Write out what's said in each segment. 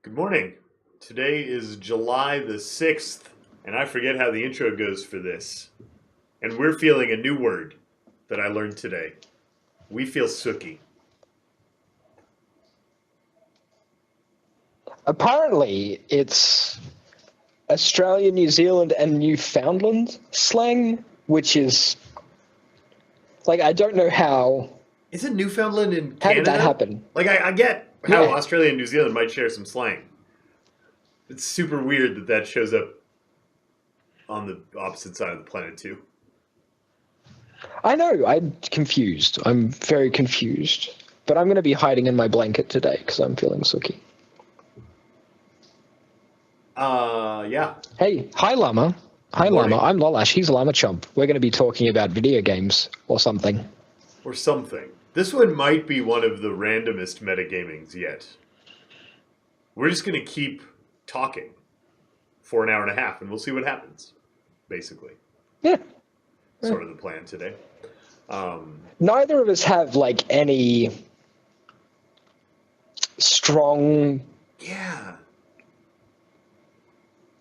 Good morning. Today is July the 6th, and I forget how the intro goes for this. And we're feeling a new word that I learned today. We feel sooky. Apparently, it's Australia, New Zealand, and Newfoundland slang, which is like I don't know how. Isn't Newfoundland in How Canada? did that happen? I get how Yeah. Australia and New Zealand might share some slang. It's super weird that that shows up on the opposite side of the planet, too. I know. I'm confused. I'm very confused. But I'm going to be hiding in my blanket today because I'm feeling sooky. Yeah. Hey, hi Llama. Hi Morning. Llama. I'm Lolash. He's Llama Chump. We're going to be talking about video games or something. Or something. This one might be one of the randomest metagamings yet. We're just going to keep talking for an hour and a half, and we'll see what happens, basically. Yeah. Sort of the plan today. Neither of us have like any strong Yeah.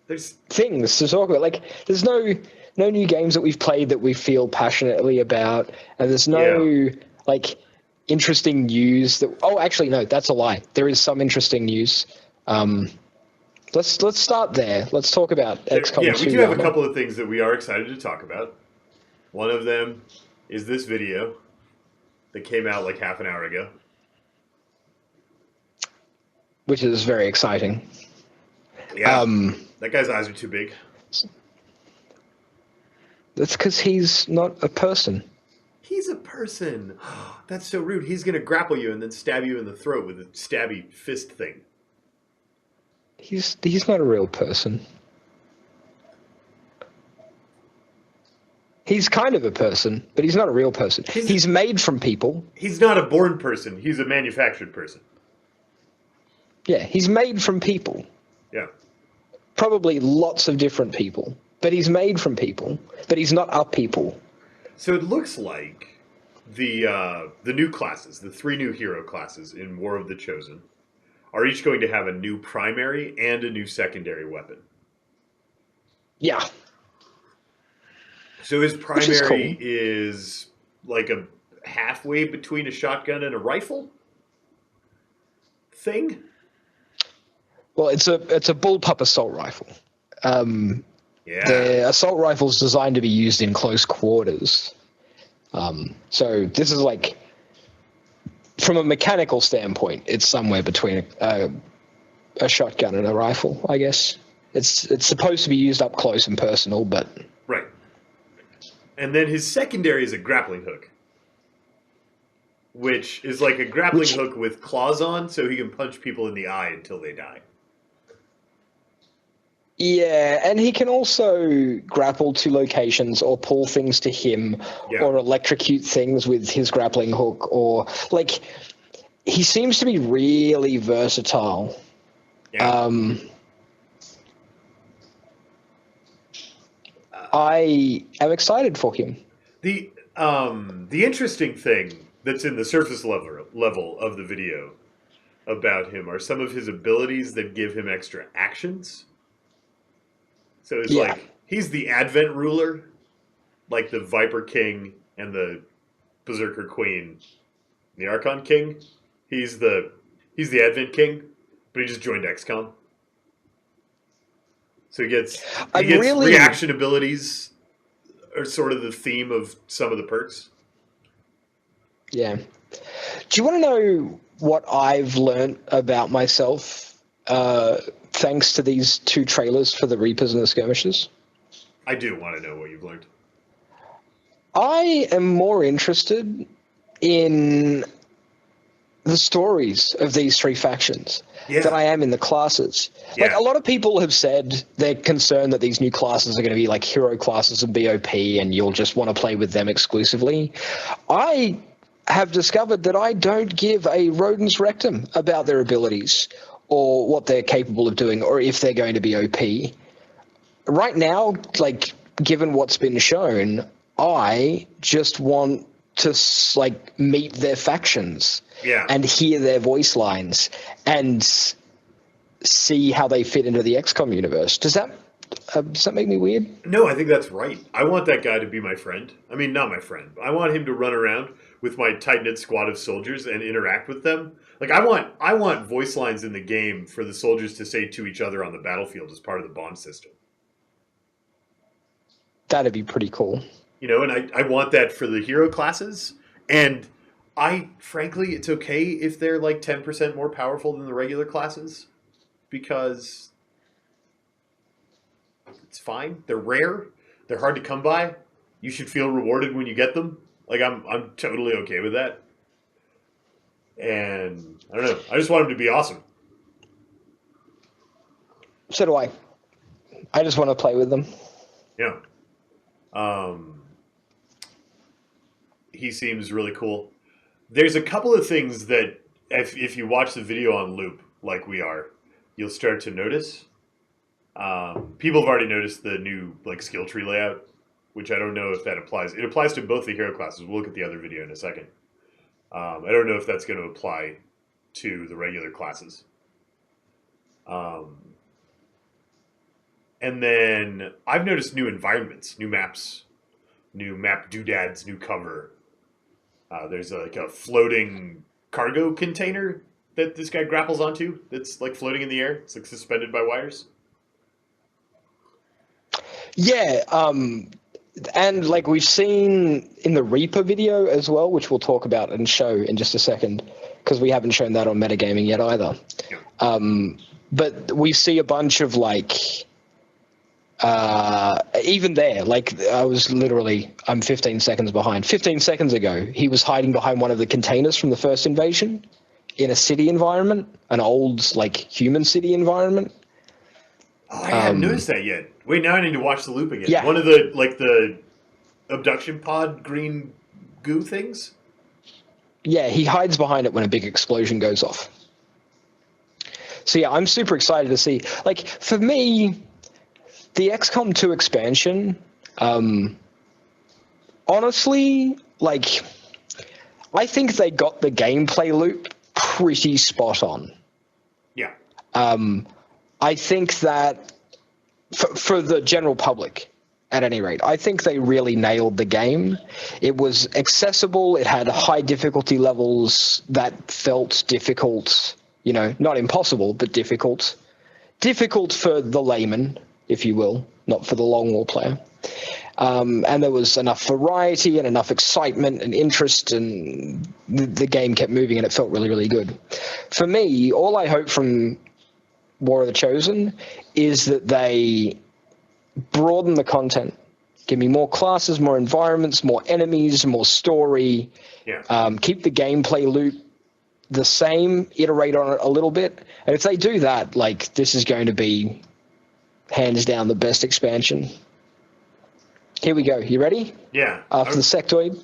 There's things to talk about. Like, there's no new games that we've played that we feel passionately about, and there's no like interesting news that. Oh, actually, no, that's a lie. There is some interesting news. Let's start there. Let's talk about XCOM 2. yeah, we do have a couple of things that we are excited to talk about. One of them is this video that came out like half an hour ago. Which is very exciting. Yeah. That guy's eyes are too big. That's because he's not a person. He's a person. That's so rude. He's going to grapple you and then stab you in the throat with a stabby fist thing. He's not a real person. He's kind of a person, but he's not a real person. He's made from people. He's not a born person. He's a manufactured person. Yeah, he's made from people. Yeah. Probably lots of different people. But he's made from people. But he's not a people. So it looks like the new classes, the 3 new hero classes in War of the Chosen, are each going to have a new primary and a new secondary weapon. Yeah. So his primary is cool. is like a halfway between a shotgun and a rifle thing. Well, it's a bullpup assault rifle. Yeah. The assault rifle is designed to be used in close quarters. So this is like, from a mechanical standpoint, it's somewhere between a shotgun and a rifle, I guess. It's supposed to be used up close and personal, but... Right. And then his secondary is a grappling hook, which is like a grappling hook with claws on, so he can punch people in the eye until they die. Yeah, and he can also grapple to locations or pull things to him or electrocute things with his grappling hook, or like he seems to be really versatile. Yeah. I am excited for him. The interesting thing that's in the surface level of the video about him are some of his abilities that give him extra actions. So it's like, he's the Advent ruler, like the Viper King and the Berserker Queen, the Archon King. He's the Advent King, but he just joined XCOM. So he gets reaction abilities are sort of the theme of some of the perks. Yeah. Do you want to know what I've learned about myself thanks to these 2 trailers for the Reapers and the Skirmishers? I do want to know what you've learned. I am more interested in the stories of these 3 factions than I am in the classes. Like, a lot of people have said they're concerned that these new classes are going to be like hero classes and BOP and you'll just want to play with them exclusively. I have discovered that I don't give a rodent's rectum about their abilities or what they're capable of doing or if they're going to be OP. Right now, like, given what's been shown, I just want to like meet their factions and hear their voice lines and see how they fit into the XCOM universe. Does that make me weird? No, I think that's right. I want that guy to be my friend. I mean, not my friend. I want him to run around with my tight-knit squad of soldiers and interact with them. Like, I want voice lines in the game for the soldiers to say to each other on the battlefield as part of the bond system. That'd be pretty cool. You know, and I want that for the hero classes. And frankly, it's okay if they're like 10% more powerful than the regular classes. Because it's fine. They're rare. They're hard to come by. You should feel rewarded when you get them. Like, I'm totally okay with that. And I don't know. I just want him to be awesome. So do I. I just want to play with them. Yeah. He seems really cool. There's a couple of things that if you watch the video on loop, like we are, you'll start to notice. People have already noticed the new like skill tree layout, which I don't know if that applies. It applies to both the hero classes. We'll look at the other video in a second. I don't know if that's going to apply to the regular classes. And then I've noticed new environments, new maps, new map doodads, new cover. There's like a floating cargo container that this guy grapples onto that's like floating in the air. It's like suspended by wires. Yeah, and like we've seen in the Reaper video as well, which we'll talk about and show in just a second, because we haven't shown that on Metagaming yet either. Yeah. But we see a bunch of like, even there, like I'm 15 seconds behind. 15 seconds ago, he was hiding behind one of the containers from the first invasion in a city environment, an old like human city environment. Oh, I hadn't noticed that yet. Wait, now I need to watch the loop again. Yeah. One of the abduction pod green goo things? Yeah, he hides behind it when a big explosion goes off. So yeah, I'm super excited to see. Like, for me, the XCOM 2 expansion, honestly, like, I think they got the gameplay loop pretty spot on. Yeah. I think that for the general public, at any rate, I think they really nailed the game. It was accessible. It had high difficulty levels that felt difficult, you know, not impossible, but difficult. Difficult for the layman, if you will, not for the long war player. And there was enough variety and enough excitement and interest, and the game kept moving and it felt really, really good. For me, all I hope from War of the Chosen is that they broaden the content, give me more classes, more environments, more enemies, more story. Yeah. Keep the gameplay loop the same, iterate on it a little bit, and if they do that, like, this is going to be hands down the best expansion. Here we go. You ready? Yeah. After the sectoid.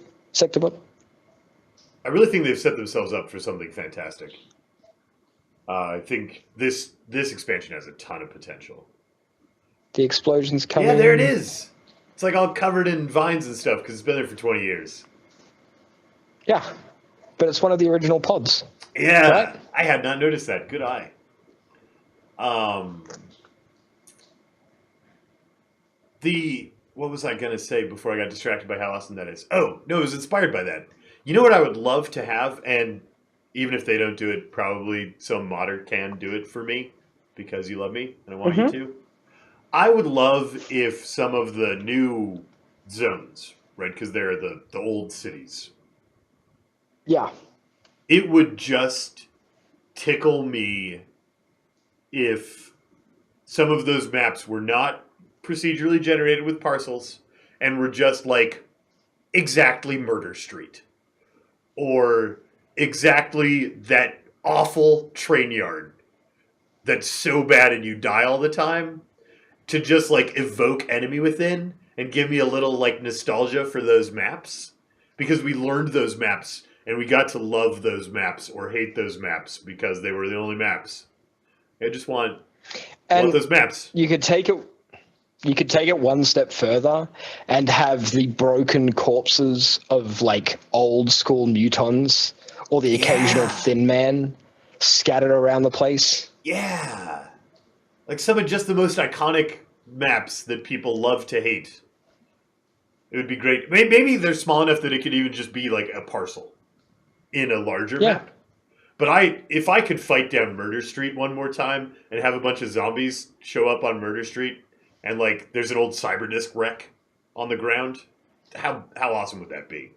I really think they've set themselves up for something fantastic. I think this expansion has a ton of potential. The explosions coming. Yeah, there it is. It's like all covered in vines and stuff because it's been there for 20 years. Yeah, but it's one of the original pods. Yeah, right? I had not noticed that. Good eye. What was I going to say before I got distracted by how awesome that is? Oh, no, it was inspired by that. You know what I would love to have, and even if they don't do it, probably some modder can do it for me because you love me and I want you to. I would love if some of the new zones, right, because they're the old cities. Yeah. It would just tickle me if some of those maps were not procedurally generated with parcels and were just like exactly Murder Street or exactly that awful train yard that's so bad and you die all the time, to just like evoke Enemy Within and give me a little like nostalgia for those maps, because we learned those maps and we got to love those maps or hate those maps because they were the only maps. I just want those maps. You could take it one step further and have the broken corpses of like old school mutons or the occasional thin man scattered around the place. Yeah. Like some of just the most iconic maps that people love to hate. It would be great. Maybe they're small enough that it could even just be like a parcel in a larger map. But if I could fight down Murder Street one more time and have a bunch of zombies show up on Murder Street and like there's an old Cyberdisk wreck on the ground, how awesome would that be?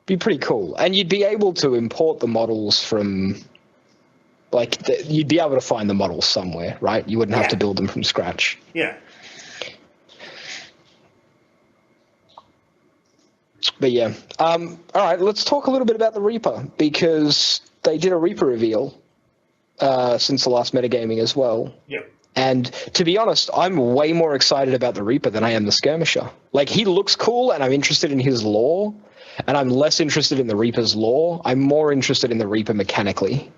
Be pretty cool. And you'd be able to import the models from, like, you'd be able to find the models somewhere, right? You wouldn't have to build them from scratch. Yeah. But yeah. All right, let's talk a little bit about the Reaper, because they did a Reaper reveal since the last metagaming as well. Yeah. And to be honest, I'm way more excited about the Reaper than I am the Skirmisher. Like, he looks cool, and I'm interested in his lore, and I'm less interested in the Reaper's lore. I'm more interested in the Reaper mechanically.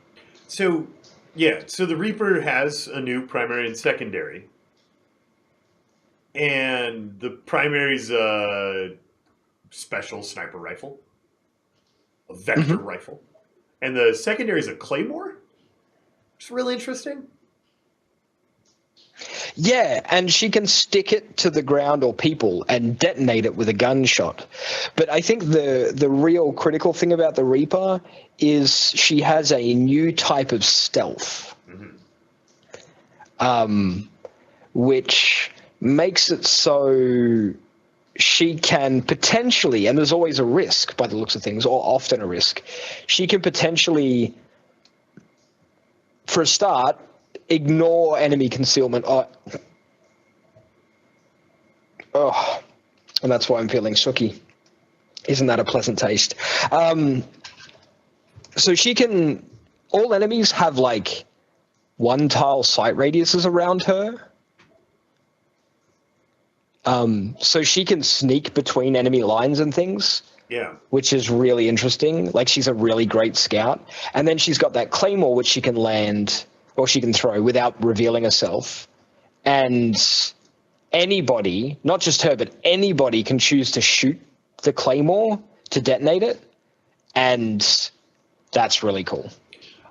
So, yeah, so the Reaper has a new primary and secondary. And the primary's a special sniper rifle, a vector rifle. And the secondary is a claymore, which is really interesting. Yeah, and she can stick it to the ground or people and detonate it with a gunshot. But I think the real critical thing about the Reaper is she has a new type of stealth, which makes it so she can potentially, and there's always a risk by the looks of things, or often a risk, she can potentially, for a start, ignore enemy concealment. Oh, and that's why I'm feeling sooky. Isn't that a pleasant taste? So she can, all enemies have like 1 tile sight radiuses around her. So she can sneak between enemy lines and things. Yeah. Which is really interesting. Like, she's a really great scout. And then she's got that claymore which she can land, or she can throw without revealing herself. And anybody, not just her, but anybody can choose to shoot the claymore to detonate it. And that's really cool.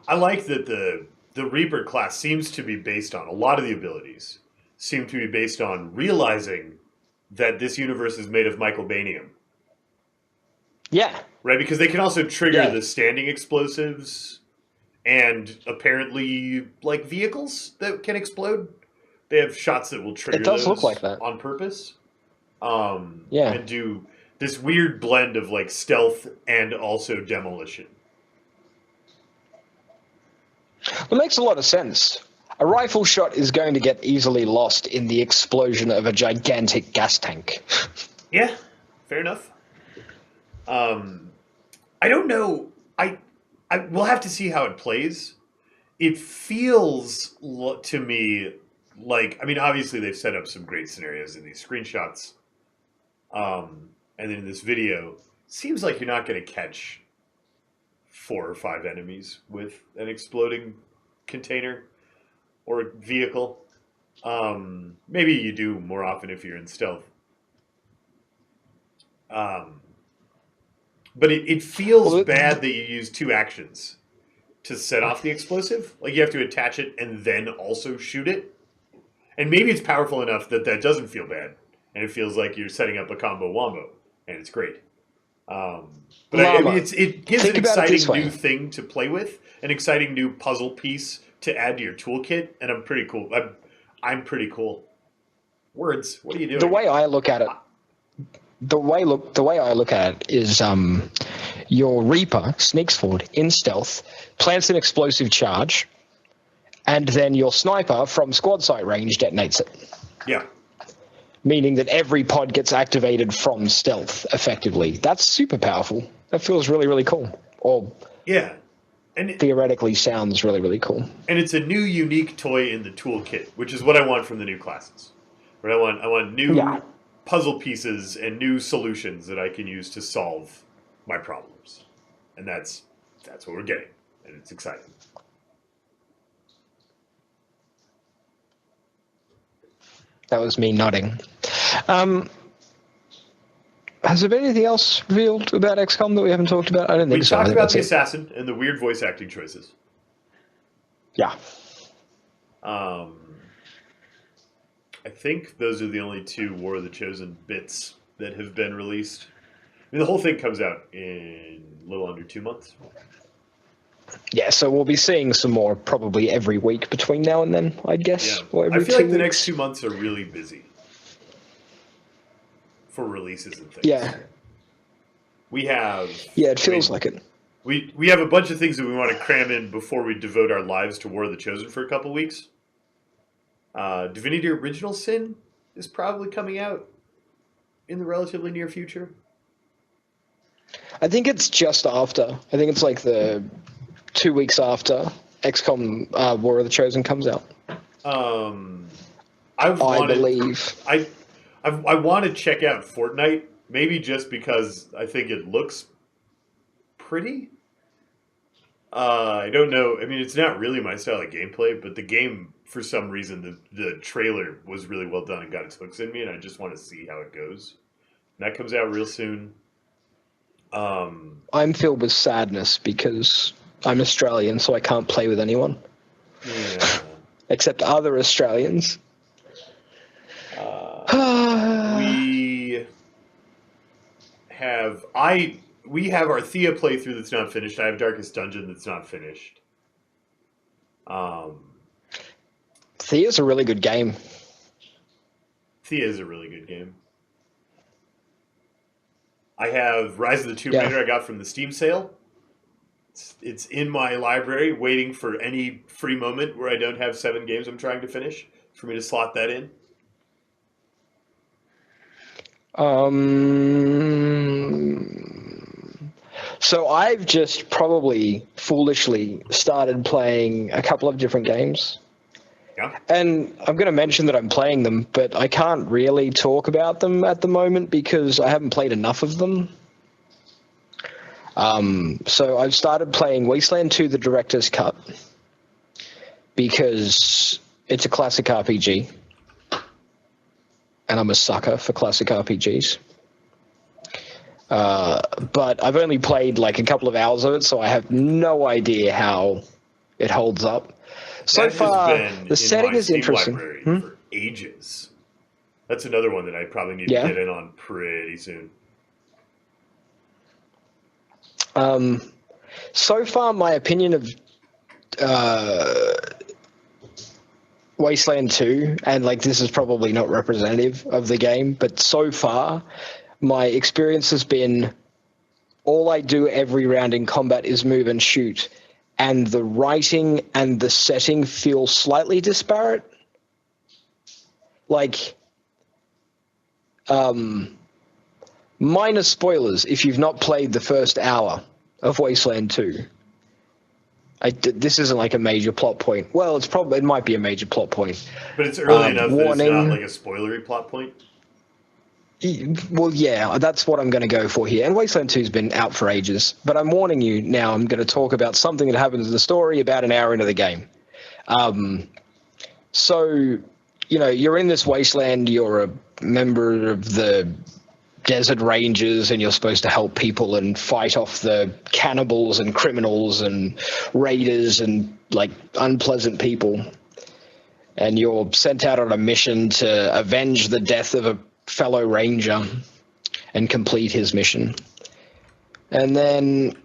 I like that the Reaper class seems to be based on, a lot of the abilities seem to be based on realizing that this universe is made of mycobanium. Yeah. Right? Because they can also trigger the standing explosives and apparently like vehicles that can explode. They have shots that will trigger those look like that on purpose. And do this weird blend of like stealth and also demolition. It makes a lot of sense. A rifle shot is going to get easily lost in the explosion of a gigantic gas tank. Yeah, fair enough. I don't know. We'll have to see how it plays. It feels to me like, I mean, obviously they've set up some great scenarios in these screenshots. And then in this video, seems like you're not going to catch 4 or 5 enemies with an exploding container or vehicle. Maybe you do more often if you're in stealth. But it feels bad that you use 2 actions to set off the explosive. Like, you have to attach it and then also shoot it. And maybe it's powerful enough that that doesn't feel bad. And it feels like you're setting up a combo wombo. And it's great. But I mean, it gives an exciting new thing to play with. An exciting new puzzle piece to add to your toolkit. And I'm pretty cool. I'm pretty cool. Words, what are you doing? The way I look at it, the way I look at it is your Reaper sneaks forward in stealth, plants an explosive charge, and then your sniper from squad sight range detonates it. Yeah. Meaning that every pod gets activated from stealth, effectively. That's super powerful. That feels really, really cool. Or yeah. And theoretically sounds really, really cool. And it's a new, unique toy in the toolkit, which is what I want from the new classes. Right? I want new puzzle pieces and new solutions that I can use to solve my problems. And that's what we're getting. And it's exciting. That was me nodding. Has there been anything else revealed about XCOM that we haven't talked about? I don't think so. We talked about the assassin and the weird voice acting choices. Yeah. Um, I think those are the only two War of the Chosen bits that have been released. I mean, the whole thing comes out in a little under 2 months. Yeah, so we'll be seeing some more probably every week between now and then, I guess. Yeah. Or every I feel 2 like the weeks. next 2 months are really busy for releases and things. Yeah. We have... Yeah, it feels like it. We have a bunch of things that we want to cram in before we devote our lives to War of the Chosen for a couple weeks. Divinity Original Sin is probably coming out in the relatively near future. I think it's just after. I think it's like the 2 weeks after XCOM War of the Chosen comes out. I believe. I want to check out Fortnite, maybe just because I think it looks pretty. I don't know. I mean, it's not really my style of gameplay, but the game, for some reason, the trailer was really well done and got its hooks in me, and I just want to see how it goes. And that comes out real soon. I'm filled with sadness because I'm Australian, so I can't play with anyone. Yeah. Except other Australians. We have our Thea playthrough that's not finished. I have Darkest Dungeon that's not finished. Thea's a really good game. Thea is a really good game. I have Rise of the Tomb Raider I got from the Steam sale. It's in my library waiting for any free moment where I don't have 7 games I'm trying to finish for me to slot that in. So I've just probably foolishly started playing a couple of different games. Yeah. And I'm going to mention that I'm playing them, but I can't really talk about them at the moment because I haven't played enough of them. So I've started playing Wasteland 2, the Director's Cut, because it's a classic RPG, and I'm a sucker for classic RPGs. But I've only played like a couple of hours of it, so I have no idea how it holds up. So far, the setting is interesting. For ages. That's another one that I probably need to get in on pretty soon. So far, my opinion of Wasteland 2, and like this is probably not representative of the game, but so far, my experience has been all I do every round in combat is move and shoot. And the writing and the setting feel slightly disparate. Like, minor spoilers if you've not played the first hour of Wasteland 2. This isn't like a major plot point. Well, it might be a major plot point. But it's early enough that it's not like a spoilery plot point? Well, yeah, that's what I'm going to go for here. And Wasteland 2's been out for ages. But I'm warning you now, I'm going to talk about something that happens in the story about an hour into the game. So, you're in this wasteland, you're a member of the Desert Rangers, and you're supposed to help people and fight off the cannibals and criminals and raiders and, like, unpleasant people. And you're sent out on a mission to avenge the death of a fellow ranger and complete his mission. And then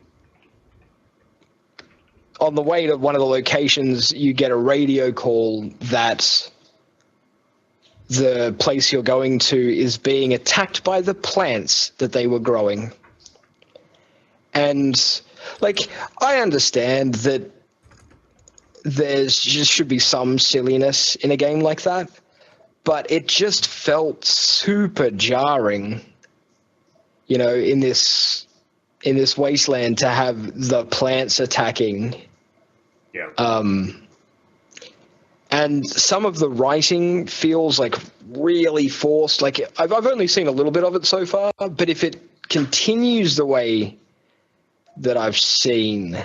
on the way to one of the locations, you get a radio call that the place you're going to is being attacked by the plants that they were growing. And, like, I understand that there's just should be some silliness in a game like that, but it just felt super jarring, in this wasteland to have the plants attacking. Yeah. And some of the writing feels like really forced. Like I've only seen a little bit of it so far, but if it continues the way that I've seen,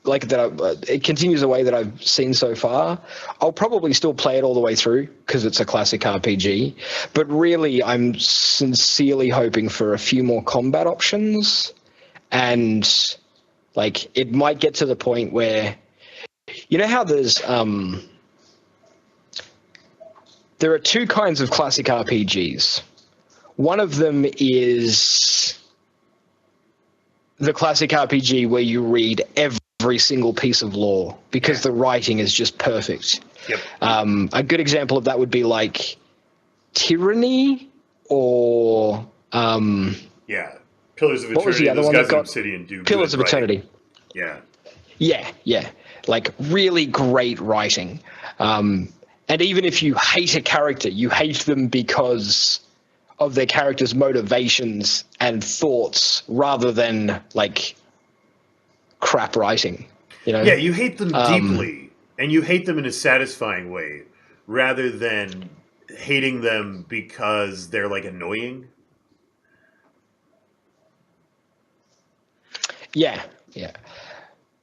it continues the way that I've seen so far, I'll probably still play it all the way through because it's a classic RPG. But really, I'm sincerely hoping for a few more combat options, and like it might get to the point where, how there's there are two kinds of classic RPGs. One of them is the classic RPG where you read every single piece of lore because the writing is just perfect. Yep. A good example of that would be like Tyranny or Pillars of Eternity. What was the other one? Those guys at Obsidian do Pillars of Eternity. Yeah. Like really great writing. And even if you hate a character, you hate them because of their character's motivations and thoughts rather than like crap writing. You know? Yeah, you hate them deeply, and you hate them in a satisfying way rather than hating them because they're like annoying. Yeah.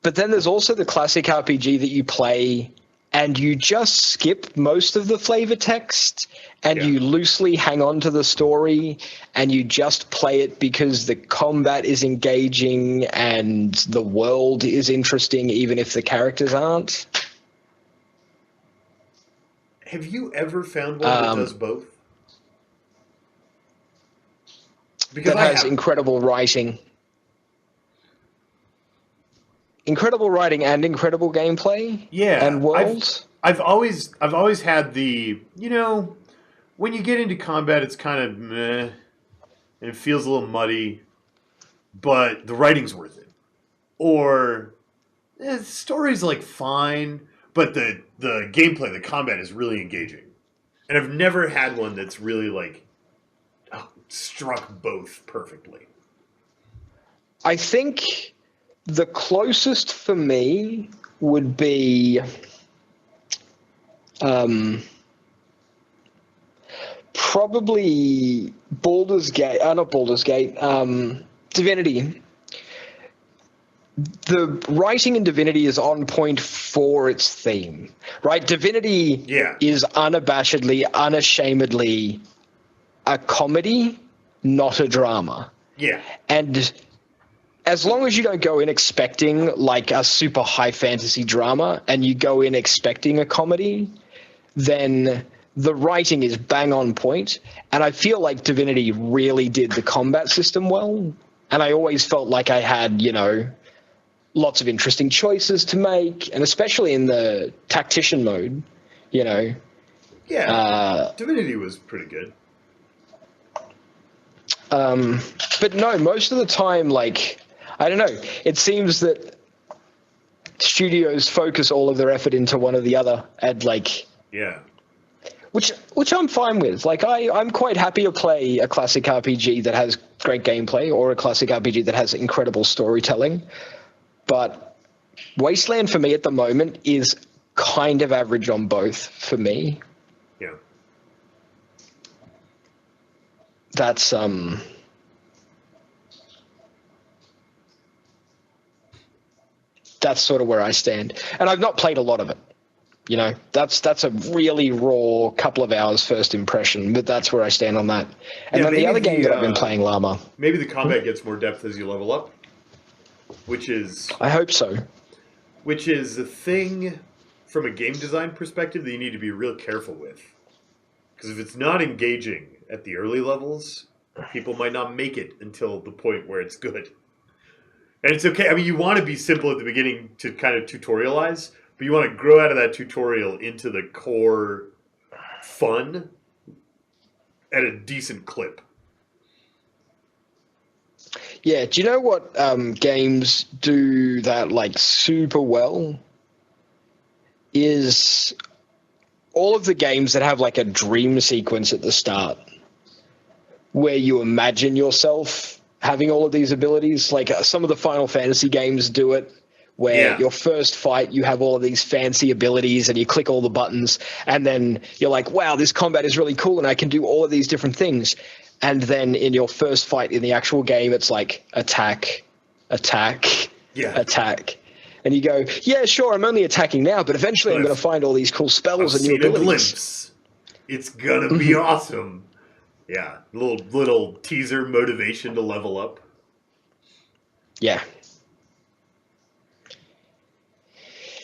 But then there's also the classic RPG that you play and you just skip most of the flavor text and you loosely hang on to the story and you just play it because the combat is engaging and the world is interesting even if the characters aren't. Have you ever found one that does both? Because that has incredible writing. Incredible writing and incredible gameplay. Yeah, and worlds. I've always had the, when you get into combat, it's kind of meh, and it feels a little muddy, but the writing's worth it. Or the story's like fine, but the gameplay, the combat is really engaging. And I've never had one that's really like struck both perfectly. I think the closest for me would be probably Baldur's Gate. Not Baldur's Gate. Divinity. The writing in Divinity is on point for its theme, right? Divinity is unabashedly, unashamedly a comedy, not a drama. Yeah. And as long as you don't go in expecting like a super high fantasy drama and you go in expecting a comedy, then the writing is bang on point. And I feel like Divinity really did the combat system well. And I always felt like I had, lots of interesting choices to make, and especially in the tactician mode, Yeah, Divinity was pretty good. But no, most of the time, like, I don't know, it seems that studios focus all of their effort into one or the other, and like, which I'm fine with. Like, I'm quite happy to play a classic RPG that has great gameplay or a classic RPG that has incredible storytelling. But Wasteland for me at the moment is kind of average on both for me. Yeah. That's sort of where I stand. And I've not played a lot of it. That's a really raw couple of hours first impression, but that's where I stand on that. And then the other game that I've been playing, Llama. Maybe the combat gets more depth as you level up. Which is... I hope so. Which is a thing from a game design perspective that you need to be real careful with. Because if it's not engaging at the early levels, people might not make it until the point where it's good. And it's okay. I mean, you want to be simple at the beginning to kind of tutorialize, but you want to grow out of that tutorial into the core fun at a decent clip. Yeah, do you know what games do that like super well? Is all of the games that have like a dream sequence at the start where you imagine yourself having all of these abilities. Like some of the Final Fantasy games do it, where your first fight you have all of these fancy abilities and you click all the buttons and then you're like, wow, this combat is really cool and I can do all of these different things. And then in your first fight in the actual game, it's like attack, attack, attack. And you go, yeah, sure, I'm only attacking now, but eventually I'm going to find all these cool spells and new abilities. A glimpse. It's going to be awesome. Yeah, little teaser motivation to level up. Yeah.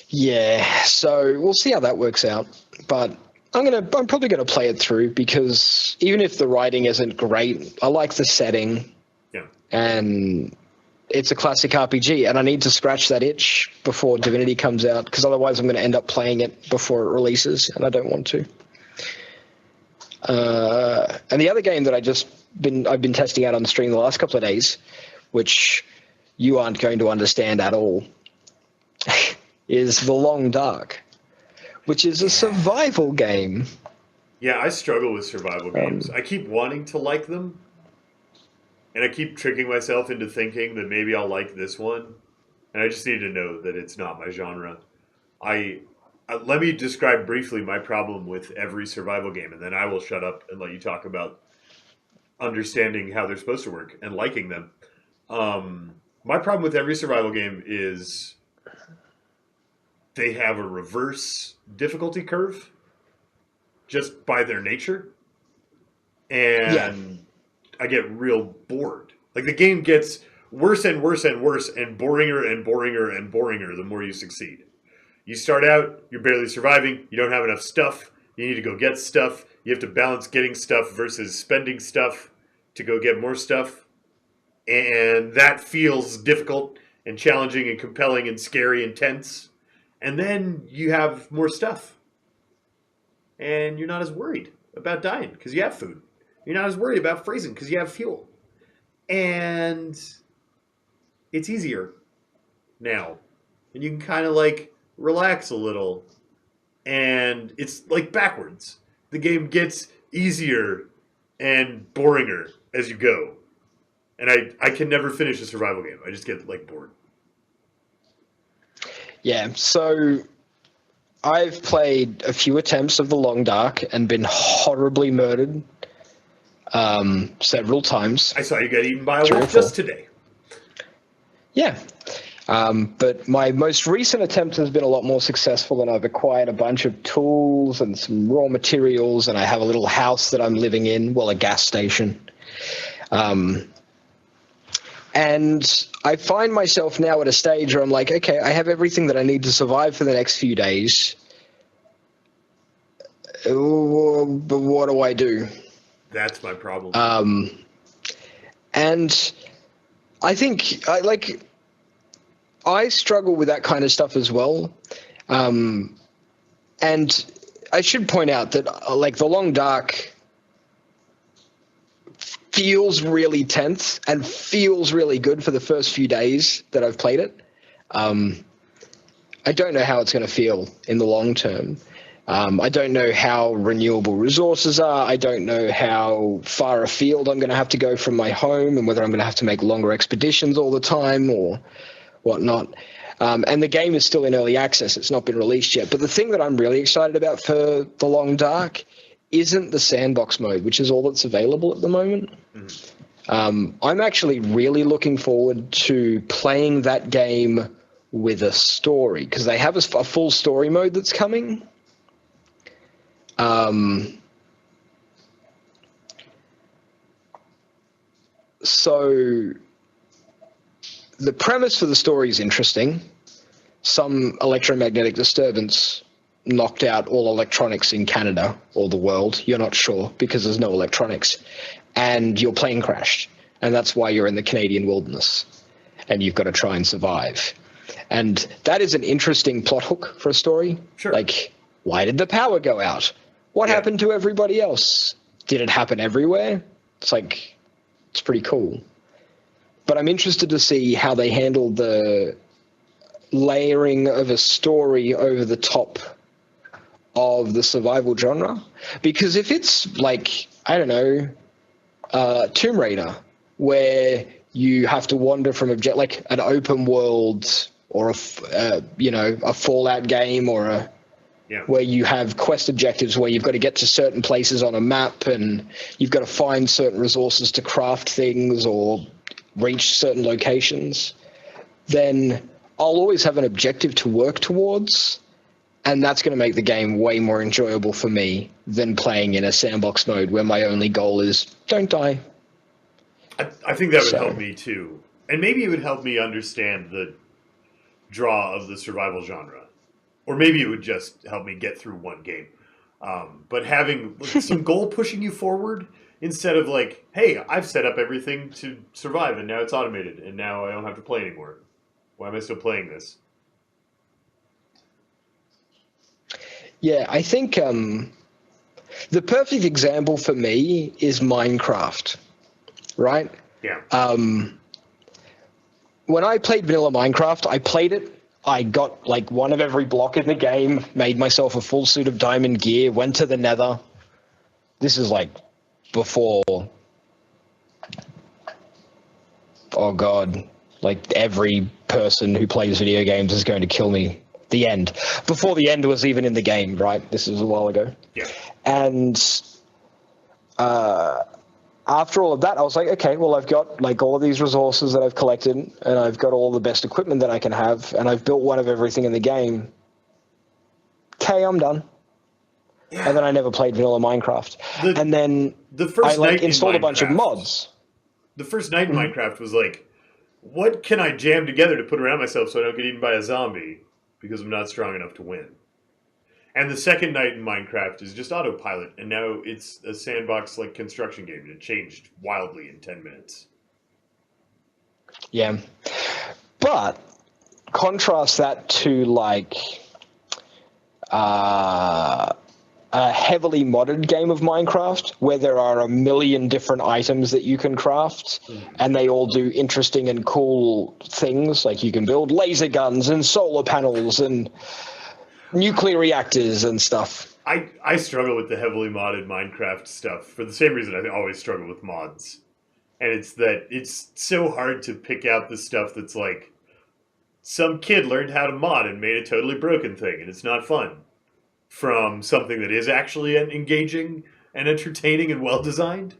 Yeah, so we'll see how that works out. But I'm probably gonna play it through because even if the writing isn't great, I like the setting. Yeah. And it's a classic RPG, and I need to scratch that itch before Divinity comes out, because otherwise I'm going to end up playing it before it releases, and I don't want to. And the other game that I've been testing out on the stream the last couple of days, which you aren't going to understand at all, is The Long Dark, which is a survival game. Yeah, I struggle with survival games. I keep wanting to like them, and I keep tricking myself into thinking that maybe I'll like this one, and I just need to know that it's not my genre. Let me describe briefly my problem with every survival game, and then I will shut up and let you talk about understanding how they're supposed to work and liking them. My problem with every survival game is they have a reverse difficulty curve just by their nature, and I get real bored. Like, the game gets worse and worse and worse and boringer and boringer and boringer the more you succeed. You start out, you're barely surviving, you don't have enough stuff, you need to go get stuff, you have to balance getting stuff versus spending stuff to go get more stuff, and that feels difficult and challenging and compelling and scary and tense. And then you have more stuff, and you're not as worried about dying because you have food. You're not as worried about freezing because you have fuel. And it's easier now. And you can kind of like relax a little. And it's like backwards. The game gets easier and boringer as you go. And I can never finish a survival game. I just get like bored. Yeah, so I've played a few attempts of The Long Dark and been horribly murdered several times. I saw you get eaten by a wolf just today. Yeah. But my most recent attempt has been a lot more successful, and I've acquired a bunch of tools and some raw materials, and I have a little house that I'm living in, well, a gas station. And I find myself now at a stage where I'm like, okay, I have everything that I need to survive for the next few days. But what do I do? That's my problem. And I think I struggle with that kind of stuff as well. And I should point out that like The Long Dark feels really tense and feels really good for the first few days that I've played it. I don't know how it's going to feel in the long term. I don't know how renewable resources are. I don't know how far afield I'm going to have to go from my home, and whether I'm going to have to make longer expeditions all the time or whatnot. And the game is still in early access. It's not been released yet. But the thing that I'm really excited about for The Long Dark isn't the sandbox mode, which is all that's available at the moment. I'm actually really looking forward to playing that game with a story, because they have a full story mode that's coming. So the premise for the story is interesting. Some electromagnetic disturbance knocked out all electronics in Canada or the world. You're not sure because there's no electronics. And your plane crashed. And that's why you're in the Canadian wilderness. And you've got to try and survive. And that is an interesting plot hook for a story. Sure. Like, why did the power go out? What happened to everybody else? Did it happen everywhere? It's like, it's pretty cool. But I'm interested to see how they handle the layering of a story over the top of the survival genre. Because if it's like, I don't know, Tomb Raider, where you have to wander from like an open world, or a Fallout game, or where you have quest objectives where you've got to get to certain places on a map and you've got to find certain resources to craft things or reach certain locations, then I'll always have an objective to work towards, and that's going to make the game way more enjoyable for me than playing in a sandbox mode where my only goal is don't die. I think that would help me too. And maybe it would help me understand the draw of the survival genre. Or maybe it would just help me get through one game. But having some goal pushing you forward instead of like, hey, I've set up everything to survive and now it's automated and now I don't have to play anymore. Why am I still playing this? Yeah, I think the perfect example for me is Minecraft, right? Yeah. When I played vanilla Minecraft, I played it. I got like one of every block in the game, made myself a full suit of diamond gear, went to the Nether. This is like before, oh God, like every person who plays video games is going to kill me. The end. Before the end was even in the game, right? This was a while ago. Yeah. And after all of that, I was like, okay, well, I've got like all of these resources that I've collected, and I've got all the best equipment that I can have, and I've built one of everything in the game. Okay, I'm done. Yeah. And then I never played vanilla Minecraft. And then the first I like installed a bunch of mods. The first night in Minecraft was like, what can I jam together to put around myself so I don't get eaten by a zombie because I'm not strong enough to win? And the second night in Minecraft is just autopilot, and now it's a sandbox like construction game. It changed wildly in 10 minutes. Yeah. But contrast that to like a heavily modded game of Minecraft where there are a million different items that you can craft, and they all do interesting and cool things. Like you can build laser guns and solar panels and nuclear reactors and stuff. I struggle with the heavily modded Minecraft stuff for the same reason I always struggle with mods. And it's that it's so hard to pick out the stuff that's like, some kid learned how to mod and made a totally broken thing, and it's not fun, from something that is actually engaging and entertaining and well-designed.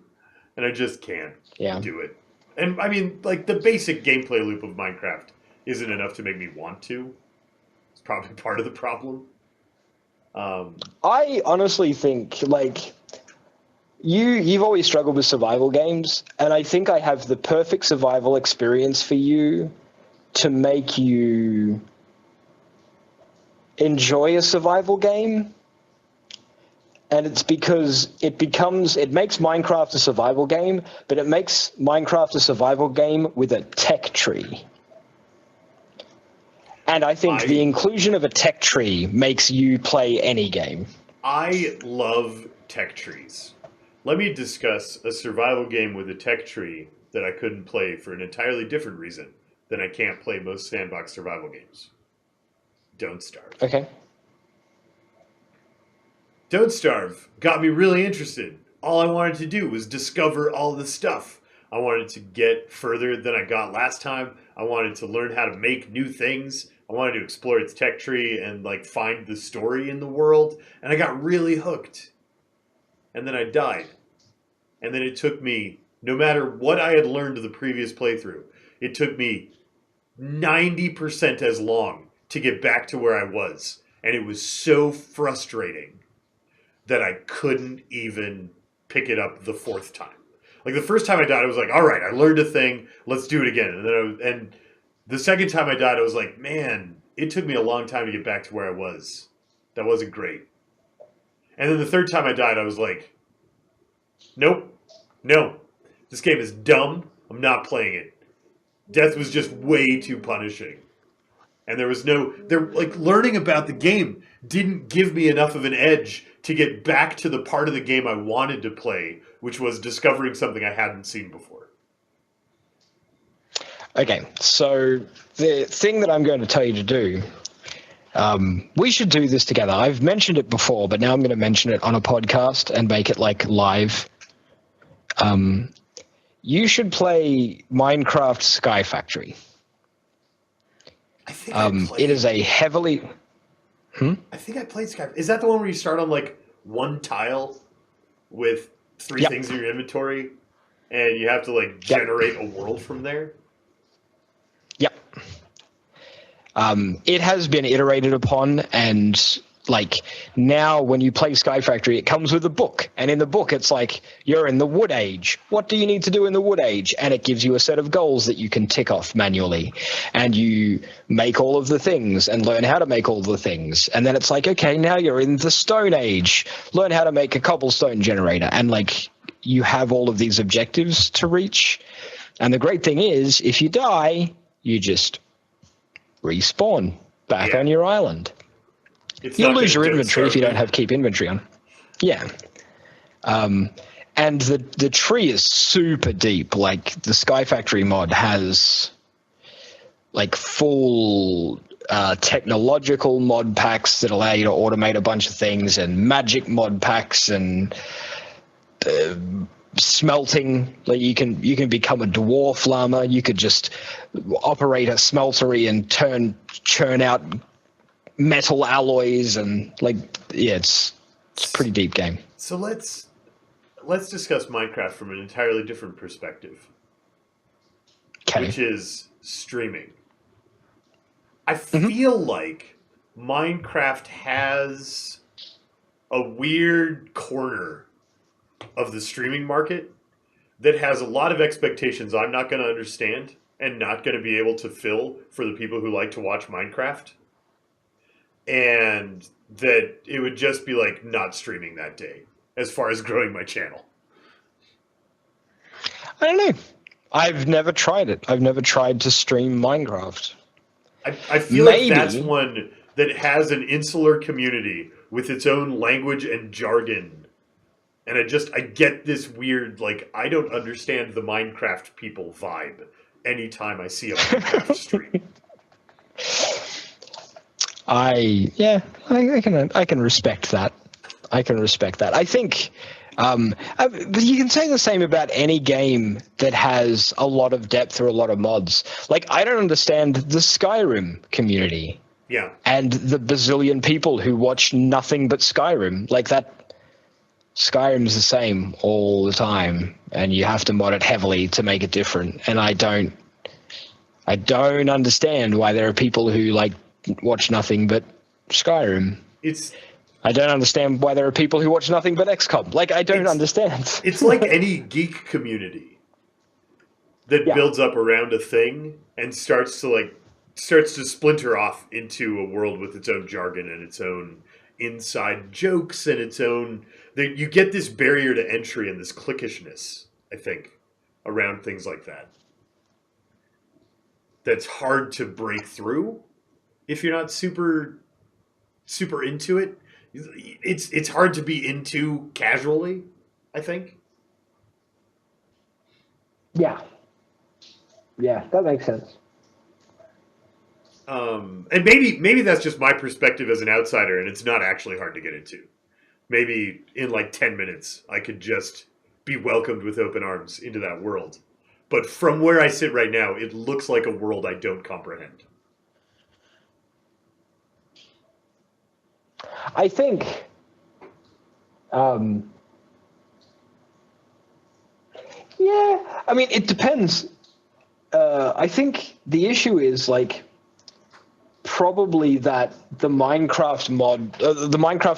And I just can't do it. And I mean, like, the basic gameplay loop of Minecraft isn't enough to make me want to. Probably part of the problem. I honestly think, like, you've always struggled with survival games, and I think I have the perfect survival experience for you to make you enjoy a survival game. And it's because it makes Minecraft a survival game, but it makes Minecraft a survival game with a tech tree. And I think the inclusion of a tech tree makes you play any game. I love tech trees. Let me discuss a survival game with a tech tree that I couldn't play for an entirely different reason than I can't play most sandbox survival games. Don't Starve. Okay. Don't Starve got me really interested. All I wanted to do was discover all the stuff. I wanted to get further than I got last time. I wanted to learn how to make new things. I wanted to explore its tech tree and like find the story in the world. And I got really hooked. And then I died. And then it took me, no matter what I had learned the previous playthrough, it took me 90% as long to get back to where I was. And it was so frustrating that I couldn't even pick it up the fourth time. Like the first time I died, I was like, all right, I learned a thing. Let's do it again. And then the second time I died, I was like, man, it took me a long time to get back to where I was. That wasn't great. And then the third time I died, I was like, nope, no. This game is dumb. I'm not playing it. Death was just way too punishing. And like learning about the game didn't give me enough of an edge to get back to the part of the game I wanted to play, which was discovering something I hadn't seen before. Okay, so the thing that I'm going to tell you to do, we should do this together. I've mentioned it before, but now I'm going to mention it on a podcast and make it like live. You should play Minecraft Sky Factory. I think it is a heavily... I think I played Sky. Is that the one where you start on like one tile with three things in your inventory, and you have to like generate a world from there? Yep. It has been iterated upon, and like now when you play Sky Factory, it comes with a book, and in the book it's like, you're in the Wood Age, what do you need to do in the Wood Age? And it gives you a set of goals that you can tick off manually, and you make all of the things and learn how to make all the things. And then it's like, okay, now you're in the Stone Age, learn how to make a cobblestone generator. And like, you have all of these objectives to reach. And the great thing is, if you die, you just respawn back on your island. You'll lose your inventory if you don't have keep inventory on. Yeah. And the tree is super deep. Like, the Sky Factory mod has like full technological mod packs that allow you to automate a bunch of things, and magic mod packs, and smelting. Like, you can become a dwarf llama. You could just operate a smeltery and churn out metal alloys, and like, yeah, it's a pretty deep game. So let's discuss Minecraft from an entirely different perspective, which is streaming. I feel like Minecraft has a weird corner of the streaming market that has a lot of expectations I'm not going to understand and not going to be able to fill for the people who like to watch Minecraft. And that it would just be like not streaming that day as far as growing my channel. I don't know. I've never tried it. I've never tried to stream Minecraft. I feel like that's one that has an insular community with its own language and jargon. And I get this weird, like, I don't understand the Minecraft people vibe anytime I see a Minecraft stream. I can respect that. I can respect that. I think but you can say the same about any game that has a lot of depth or a lot of mods. Like, I don't understand the Skyrim community. Yeah. And the bazillion people who watch nothing but Skyrim. Like, that Skyrim's the same all the time, and you have to mod it heavily to make it different. And I don't understand why there are people who like watch nothing but Skyrim. I don't understand why there are people who watch nothing but XCOM. Like, I don't understand. It's like any geek community that builds up around a thing and starts to splinter off into a world with its own jargon and its own inside jokes and its own. You get this barrier to entry and this cliquishness, I think, around things like that. That's hard to break through if you're not super into it. It's hard to be into casually, I think. Yeah, that makes sense. And maybe that's just my perspective as an outsider, and it's not actually hard to get into. Maybe in like 10 minutes, I could just be welcomed with open arms into that world. But from where I sit right now, it looks like a world I don't comprehend. I think I mean, it depends. I think the issue is like probably that the Minecraft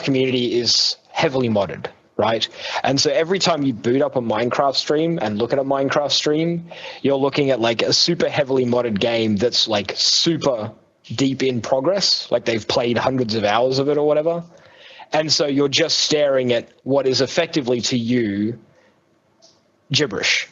community is heavily modded, right? And so every time you boot up a Minecraft stream and look at a Minecraft stream, you're looking at like a super heavily modded game that's like super deep in progress, like they've played hundreds of hours of it or whatever. And so you're just staring at what is effectively to you gibberish.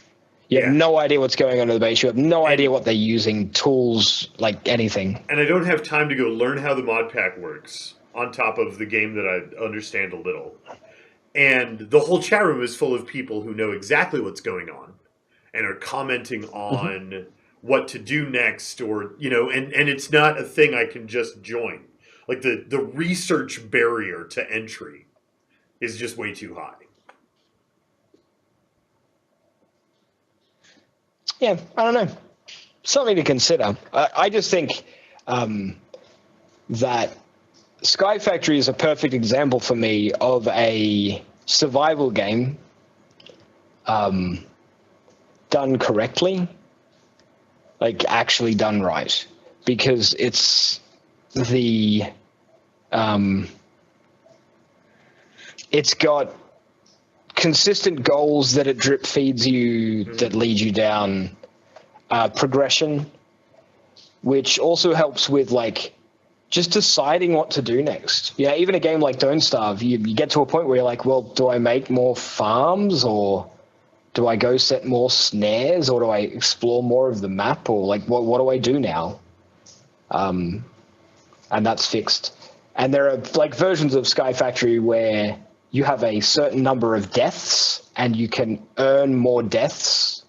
You have no idea what's going on in the base. You have no idea what they're using, tools, like anything. And I don't have time to go learn how the mod pack works on top of the game that I understand a little. And the whole chat room is full of people who know exactly what's going on and are commenting on what to do next, or, you know, and it's not a thing I can just join. Like, the research barrier to entry is just way too high. Yeah, I don't know. Something to consider. I just think that Sky Factory is a perfect example for me of a survival game done correctly, like actually done right, because it's the it's got consistent goals that it drip feeds you that lead you down progression, which also helps with like just deciding what to do next. Yeah, even a game like Don't Starve, you get to a point where you're like, well, do I make more farms, or do I go set more snares, or do I explore more of the map, or like what do I do now? And that's fixed. And there are like versions of Sky Factory where you have a certain number of deaths and you can earn more deaths.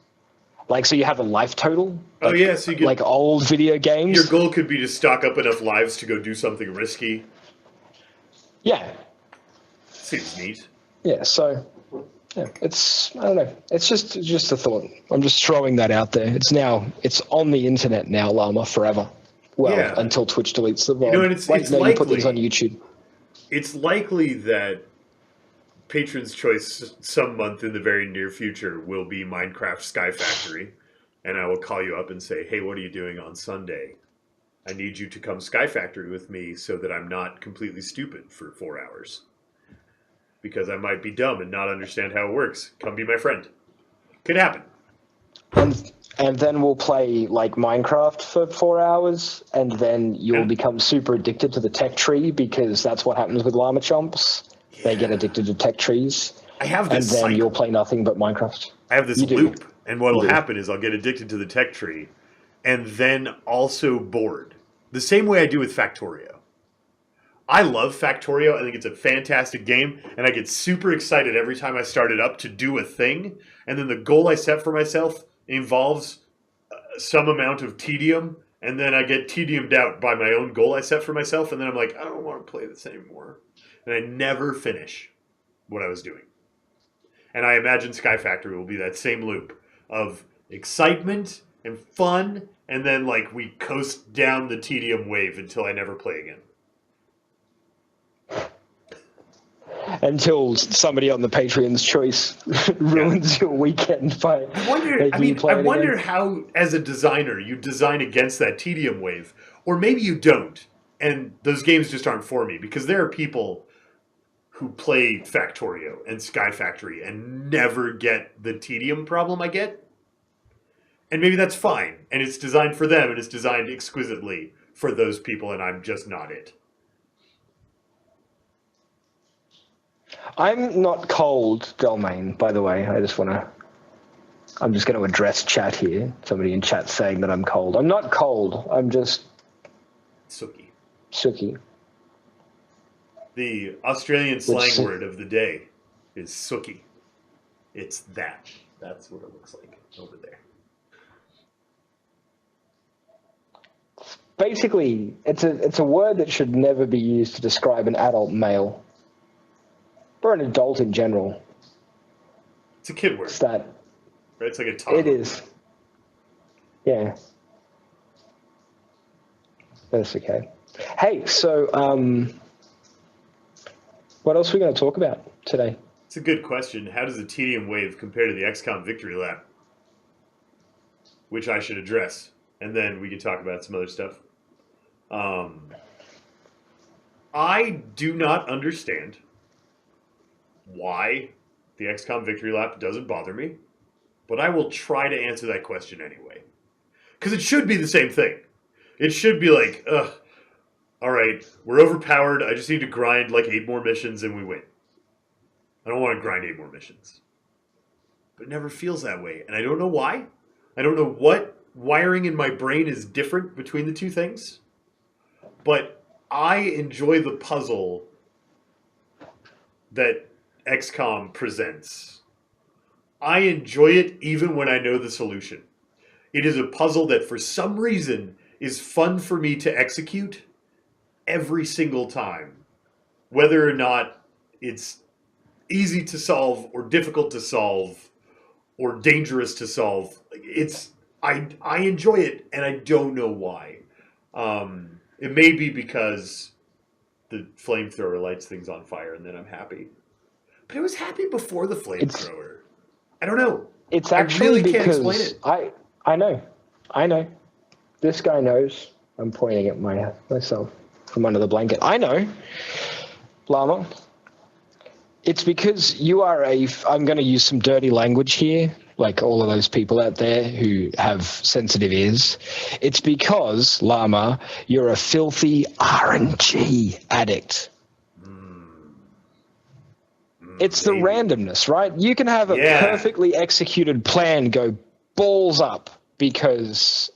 Like, so you have a life total. Oh, like, yeah, so you get, like old video games. Your goal could be to stock up enough lives to go do something risky. Yeah. Seems neat. Yeah, so yeah, it's, I don't know. It's just a thought. I'm just throwing that out there. It's on the internet now, Llama, forever. Well, yeah. Until Twitch deletes the VOD. And it's likely, you put things on YouTube. It's likely that Patron's Choice some month in the very near future will be Minecraft Sky Factory, and I will call you up and say, hey, what are you doing on Sunday? I need you to come Sky Factory with me so that I'm not completely stupid for 4 hours. Because I might be dumb and not understand how it works. Come be my friend. Could happen. And then we'll play like Minecraft for 4 hours, and then you'll become super addicted to the tech tree, because that's what happens with llama chomps. Yeah. They get addicted to tech trees. I have this And then cycle. You'll play nothing but Minecraft. I have this loop, and what'll happen is I'll get addicted to the tech tree, and then also bored. The same way I do with Factorio. I love Factorio. I think it's a fantastic game, and I get super excited every time I start it up to do a thing, and then the goal I set for myself involves some amount of tedium, and then I get tediumed out by my own goal I set for myself, and then I'm like, I don't want to play this anymore. And I never finish what I was doing. And I imagine Sky Factory will be that same loop of excitement and fun, and then like we coast down the tedium wave until I never play again. Until somebody on the Patreon's Choice ruins your weekend by I wonder how, as a designer, you design against that tedium wave. Or maybe you don't, and those games just aren't for me, because there are people who play Factorio and Sky Factory and never get the tedium problem I get. And maybe that's fine, and it's designed for them, and it's designed exquisitely for those people, and I'm just not it. I'm not cold, Delmain, by the way. I'm just going to address chat here. Somebody in chat saying that I'm cold. I'm not cold. I'm just... Sooky. The Australian slang word of the day is sooky. It's that. That's what it looks like over there. Basically, it's a word that should never be used to describe an adult male. Or an adult in general. It's a kid word. It's that. Right? It's like a toddler. It is. Yeah. That's okay. Hey, so what else are we going to talk about today? It's a good question. How does the tedium wave compare to the XCOM Victory Lap? Which I should address. And then we can talk about some other stuff. I do not understand why the XCOM Victory Lap doesn't bother me, but I will try to answer that question anyway. Because it should be the same thing. It should be like, all right, we're overpowered. I just need to grind like 8 more missions and we win. I don't want to grind 8 more missions. But it never feels that way. And I don't know why. I don't know what wiring in my brain is different between the two things. But I enjoy the puzzle that XCOM presents. I enjoy it even when I know the solution. It is a puzzle that for some reason is fun for me to execute every single time. Whether or not it's easy to solve or difficult to solve or dangerous to solve. I enjoy it and I don't know why. It may be because the flamethrower lights things on fire and then I'm happy. But I was happy before the flamethrower. I don't know. It's actually I really because can't explain it. I know. This guy knows. I'm pointing at myself from under the blanket. I know, Llama. It's because you are I'm going to use some dirty language here, like all of those people out there who have sensitive ears. It's because, Llama, you're a filthy RNG addict. It's the randomness, right? You can have a perfectly executed plan go balls up because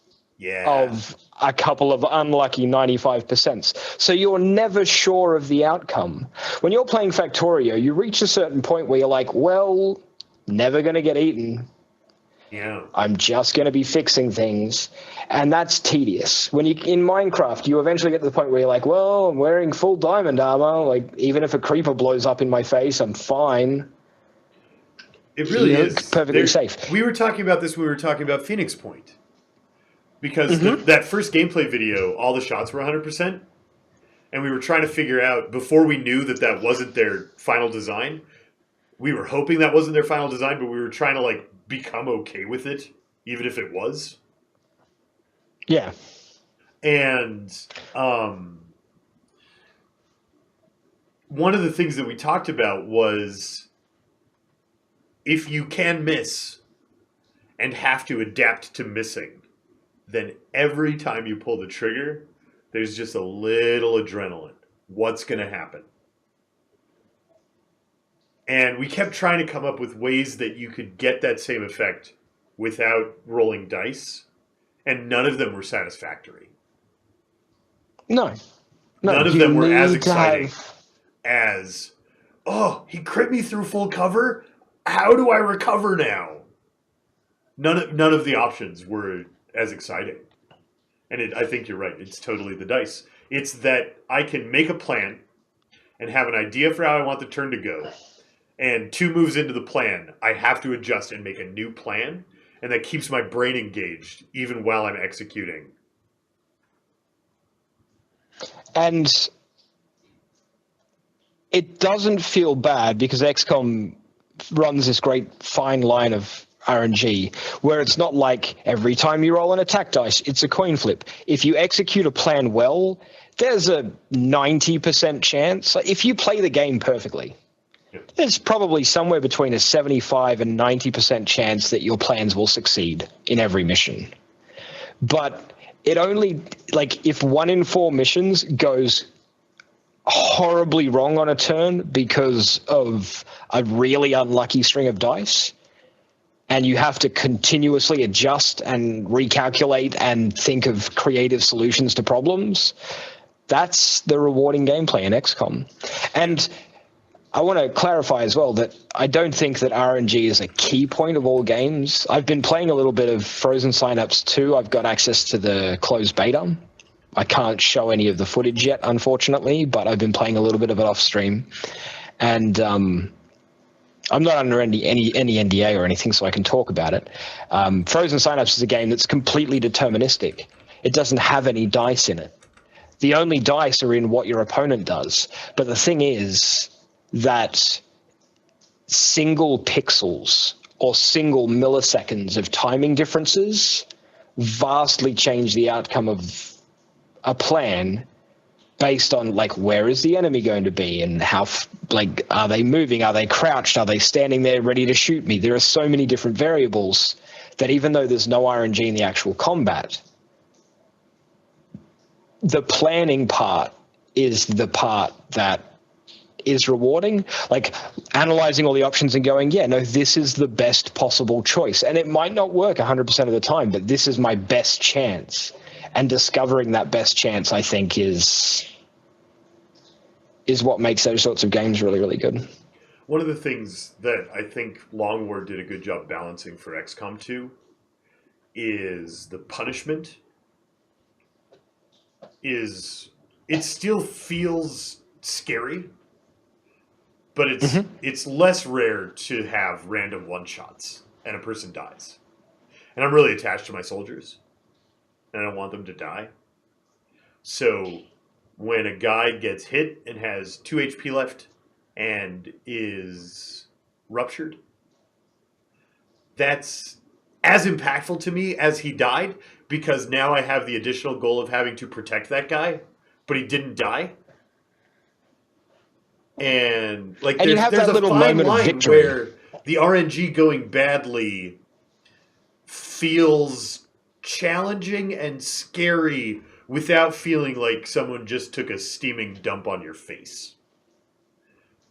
of a couple of unlucky 95%. So you're never sure of the outcome. When you're playing Factorio, you reach a certain point where you're like, well, never going to get eaten. Yeah. I'm just going to be fixing things. And that's tedious. When you in Minecraft, you eventually get to the point where you're like, well, I'm wearing full diamond armor. Like, even if a creeper blows up in my face, I'm fine. It really is. Perfectly safe. We were talking about this when we were talking about Phoenix Point. Because that first gameplay video, all the shots were 100%. And we were trying to figure out, before we knew that wasn't their final design, we were hoping that wasn't their final design, but we were trying to, like, become okay with it, even if it was. Yeah. And one of the things that we talked about was, if you can miss and have to adapt to missing, then every time you pull the trigger, there's just a little adrenaline. What's going to happen? And we kept trying to come up with ways that you could get that same effect without rolling dice, and none of them were satisfactory. No. None of them were as exciting as, oh, he crit me through full cover? How do I recover now? None of the options were as exciting. And I think you're right. It's totally the dice. It's that I can make a plan and have an idea for how I want the turn to go. And 2 moves into the plan, I have to adjust and make a new plan. And that keeps my brain engaged even while I'm executing. And it doesn't feel bad because XCOM runs this great fine line of RNG, where it's not like every time you roll an attack dice, it's a coin flip. If you execute a plan well, there's a 90% chance. If you play the game perfectly, there's probably somewhere between a 75 and 90% chance that your plans will succeed in every mission. But it only, like, if 1 in 4 missions goes horribly wrong on a turn because of a really unlucky string of dice, and you have to continuously adjust and recalculate and think of creative solutions to problems, that's the rewarding gameplay in XCOM. And I want to clarify as well that I don't think that RNG is a key point of all games. I've been playing a little bit of Frozen Synapse 2. I've got access to the closed beta. I can't show any of the footage yet, unfortunately, but I've been playing a little bit of it off stream. And I'm not under any NDA or anything, so I can talk about it. Frozen Synapse is a game that's completely deterministic. It doesn't have any dice in it. The only dice are in what your opponent does. But the thing is that single pixels or single milliseconds of timing differences vastly change the outcome of a plan based on, like, where is the enemy going to be and how, like, are they moving? Are they crouched? Are they standing there ready to shoot me? There are so many different variables that even though there's no RNG in the actual combat, the planning part is the part that is rewarding. Like, analyzing all the options and going, yeah, no, this is the best possible choice. And it might not work 100% of the time, but this is my best chance. And discovering that best chance, I think, is what makes those sorts of games really, really good. One of the things that I think Longward did a good job balancing for XCOM 2 is the punishment it still feels scary, but it's less rare to have random one-shots and a person dies. And I'm really attached to my soldiers, and I don't want them to die. So when a guy gets hit and has 2 HP left and is ruptured, that's as impactful to me as he died, because now I have the additional goal of having to protect that guy, but he didn't die. And like and you have there's that a little fine moment of line victory where the RNG going badly feels challenging and scary without feeling like someone just took a steaming dump on your face.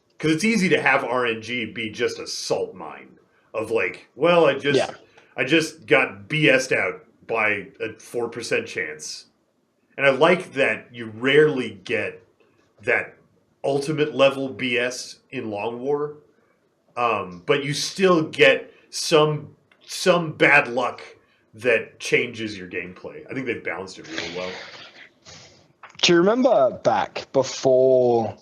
Because it's easy to have RNG be just a salt mine of like, well, I just got BS'd out by a 4% chance. And I like that you rarely get that ultimate level BS in Long War, but you still get some bad luck that changes your gameplay. I think they've balanced it really well. Do you remember back before?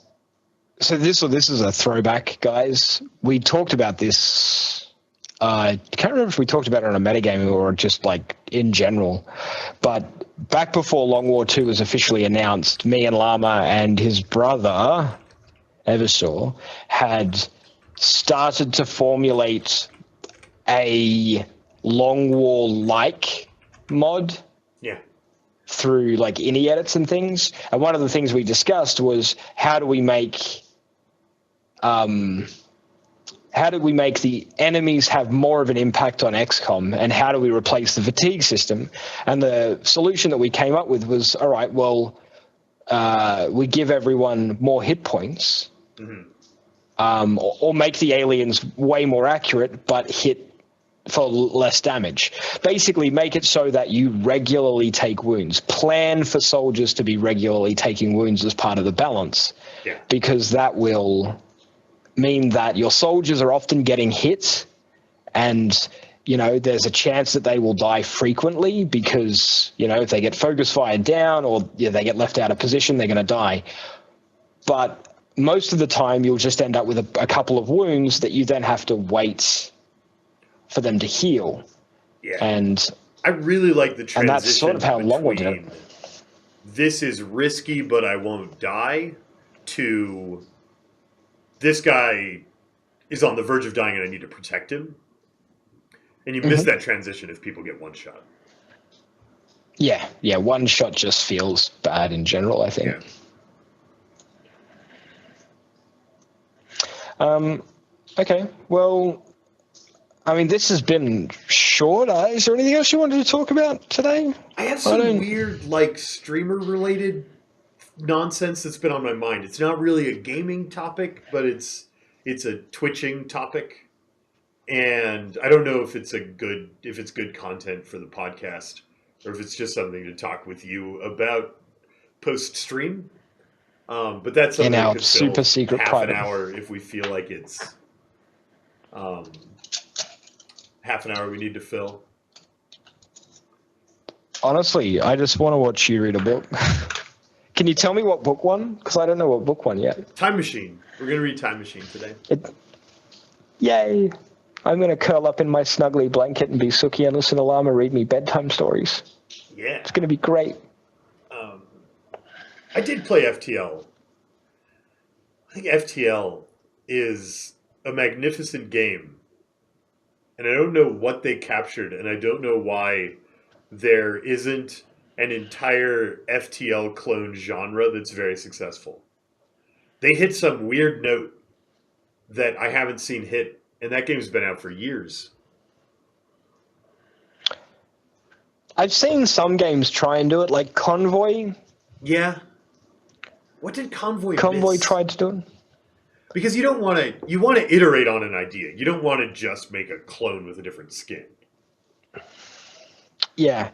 So this is a throwback, guys. We talked about this. I can't remember if we talked about it on a metagaming or just like in general. But back before Long War 2 was officially announced, me and Llama and his brother, Eversaw, had started to formulate a Long War-like mod. Yeah. Through like ini edits and things. And one of the things we discussed was how do we make the enemies have more of an impact on XCOM, and how do we replace the fatigue system? And the solution that we came up with was, all right, well, we give everyone more hit points, or make the aliens way more accurate, but hit for less damage. Basically, make it so that you regularly take wounds. Plan for soldiers to be regularly taking wounds as part of the balance, because that will mean that your soldiers are often getting hit, and there's a chance that they will die frequently because if they get focus fired down or they get left out of position, they're going to die. But most of the time, you'll just end up with a couple of wounds that you then have to wait for them to heal. Yeah. And I really like the transition. And that's sort of how Long War did it. This is risky, but I won't die, to this guy is on the verge of dying and I need to protect him. And you miss that transition if people get one shot. Yeah, one shot just feels bad in general, I think. Yeah. Okay, well, I mean, this has been short. Is there anything else you wanted to talk about today? I have some weird, streamer-related nonsense that's been on my mind. It's not really a gaming topic, but it's a twitching topic, and I don't know if it's good content for the podcast, or if it's just something to talk with you about post-stream. But that's something that could super secret half private an hour if we feel like it's half an hour we need to fill. Honestly, I just want to watch you read a book. Can you tell me what book one? Because I don't know what book one yet. Time Machine. We're going to read Time Machine today. Yay. I'm going to curl up in my snuggly blanket and be Suki and listen to Llama read me bedtime stories. Yeah. It's going to be great. I did play FTL. I think FTL is a magnificent game. And I don't know what they captured, and I don't know why there isn't an entire FTL clone genre that's very successful. They hit some weird note that I haven't seen hit, and that game's been out for years. I've seen some games try and do it, like Convoy. Yeah. What did Convoy miss? Tried to do it. Because you want to iterate on an idea. You don't want to just make a clone with a different skin. Yeah.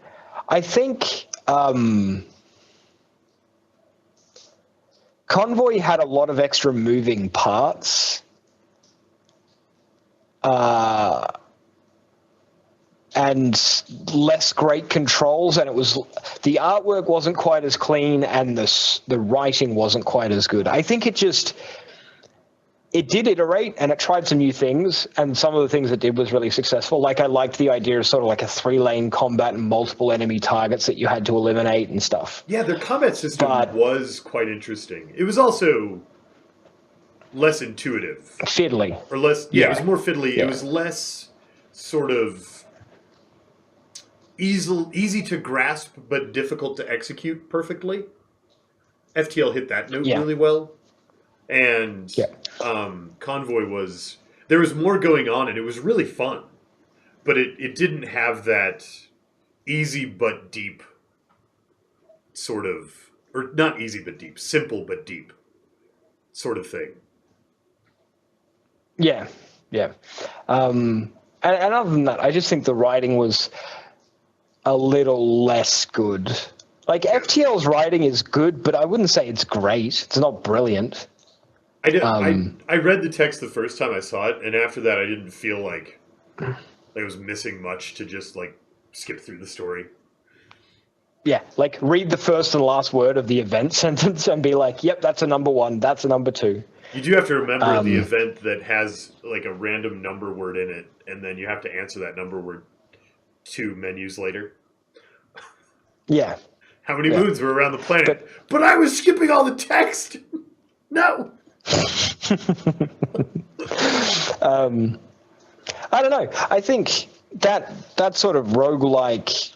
I think Convoy had a lot of extra moving parts. And less great controls, and the artwork wasn't quite as clean, and the writing wasn't quite as good. I think it did iterate, and it tried some new things, and some of the things it did was really successful. Like, I liked the idea of sort of like a 3-lane combat and multiple enemy targets that you had to eliminate and stuff. Yeah, their combat system was quite interesting. It was also less intuitive. Fiddly. Or less, it was more fiddly. Yeah. It was less sort of easy to grasp, but difficult to execute perfectly. FTL hit that note really well. And Yeah. Convoy was, there was more going on, and it was really fun, but it didn't have that easy but deep sort of, or not easy but deep, simple but deep sort of thing. Yeah. Yeah. And other than that, I just think the writing was a little less good. Like, FTL's writing is good, but I wouldn't say it's great. It's not brilliant. I read the text the first time I saw it, and after that, I didn't feel like I was missing much to just like skip through the story. Yeah, like read the first and last word of the event sentence and be like, "Yep, that's a number one. That's a number two." You do have to remember the event that has like a random number word in it, and then you have to answer that number word 2 menus later. Yeah. How many moons were around the planet? But I was skipping all the text. No. I don't know. I think that sort of roguelike,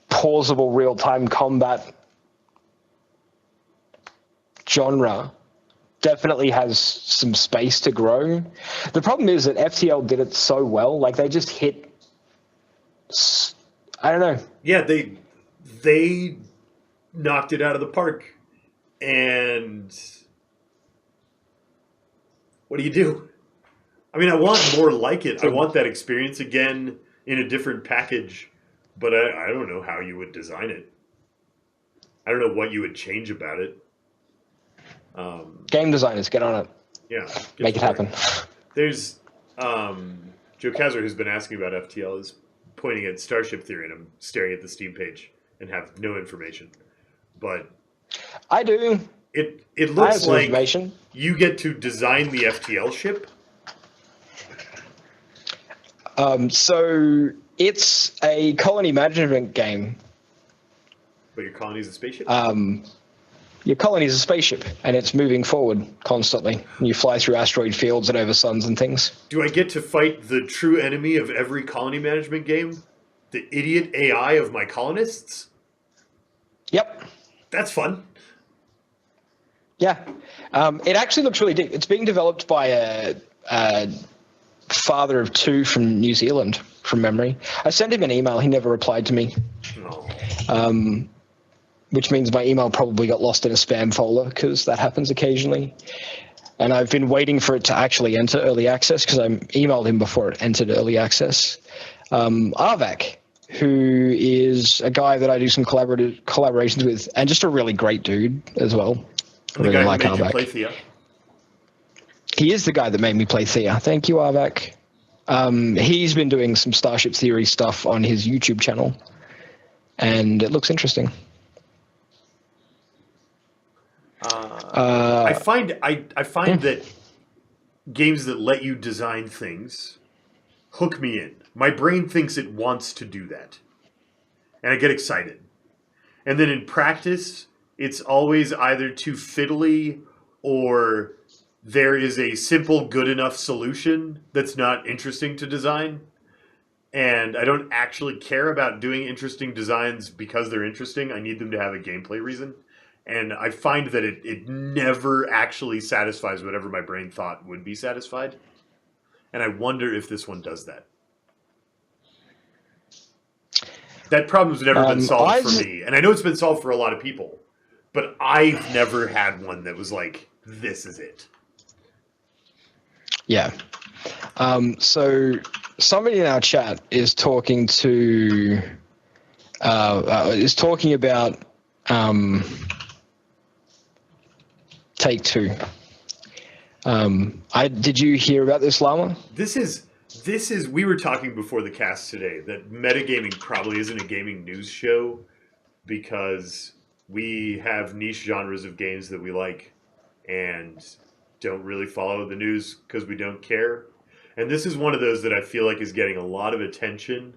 pausable real-time combat genre definitely has some space to grow. The problem is that FTL did it so well. Like, they just hit... I don't know. Yeah, they knocked it out of the park. And what do you do? I mean, I want more like it. I want that experience again in a different package, but I don't know how you would design it. I don't know what you would change about it. Game designers, get on it. Yeah. Make it happen. There's Joe Kazar, who's been asking about FTL, is pointing at Starship Theory, and I'm staring at the Steam page and have no information. But I do. It looks like you get to design the FTL ship. So it's a colony management game. But your colony is a spaceship? Your colony is a spaceship, and it's moving forward constantly. You fly through asteroid fields and over suns and things. Do I get to fight the true enemy of every colony management game? The idiot AI of my colonists? Yep. That's fun. Yeah. It actually looks really deep. It's being developed by a father of two from New Zealand, from memory. I sent him an email. He never replied to me. Oh. Which means my email probably got lost in a spam folder, because that happens occasionally. And I've been waiting for it to actually enter early access, because I emailed him before it entered early access. Arvak, who is a guy that I do some collaborations with, and just a really great dude as well. And the guy who made you play Thea. He is the guy that made me play Thea. Thank you, Arvak. He's been doing some Starship Theory stuff on his YouTube channel, and it looks interesting. I find that games that let you design things hook me in. My brain thinks it wants to do that, and I get excited. And then in practice, it's always either too fiddly, or there is a simple, good enough solution that's not interesting to design. And I don't actually care about doing interesting designs because they're interesting. I need them to have a gameplay reason. And I find that it never actually satisfies whatever my brain thought would be satisfied. And I wonder if this one does that. That problem's never been solved for me. And I know it's been solved for a lot of people. But I've never had one that was like, this is it. Yeah. So somebody in our chat is talking to about Take-Two. Did you hear about this, Llama? This is we were talking before the cast today that MetaGaming probably isn't a gaming news show, because we have niche genres of games that we like and don't really follow the news because we don't care. And this is one of those that I feel like is getting a lot of attention,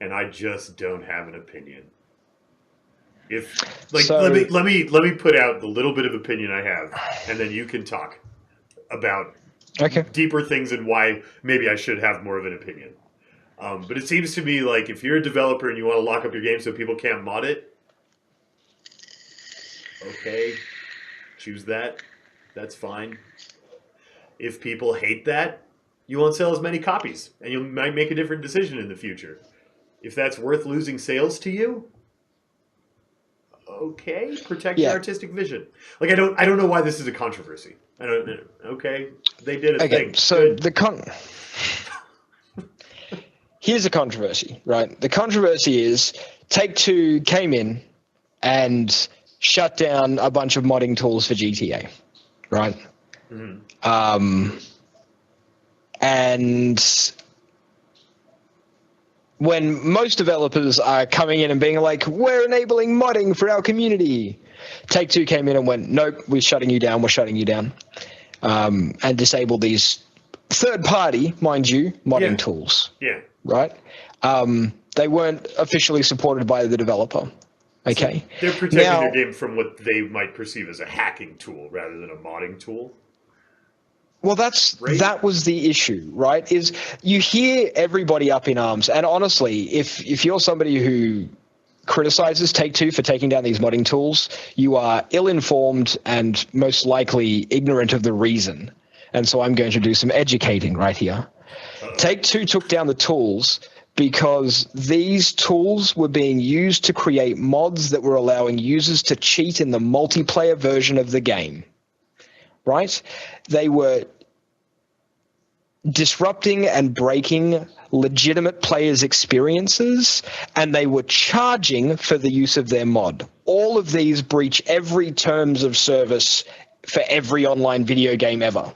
and I just don't have an opinion. Let me put out the little bit of opinion I have, and then you can talk about deeper things and why maybe I should have more of an opinion. But it seems to me like if you're a developer and you want to lock up your game so people can't mod it, okay, choose that. That's fine. If people hate that, you won't sell as many copies, and you might make a different decision in the future. If that's worth losing sales to you, okay, protect your artistic vision. Like I don't know why this is a controversy. I don't know. Okay, they did a thing. So here's a controversy, right? The controversy is Take-Two came in and shut down a bunch of modding tools for GTA, right? Mm-hmm. And when most developers are coming in and being like, we're enabling modding for our community, Take-Two came in and went, nope, we're shutting you down, and disabled these third-party, mind you, modding tools. Yeah. Right? They weren't officially supported by the developer. Okay. So they're protecting their game from what they might perceive as a hacking tool rather than a modding tool. Well, that was the issue, right? Is you hear everybody up in arms, and honestly, if you're somebody who criticizes Take-Two for taking down these modding tools, you are ill-informed and most likely ignorant of the reason. And so I'm going to do some educating right here. Take-Two took down the tools because these tools were being used to create mods that were allowing users to cheat in the multiplayer version of the game. Right? They were disrupting and breaking legitimate players' experiences, and they were charging for the use of their mod. All of these breach every terms of service for every online video game ever.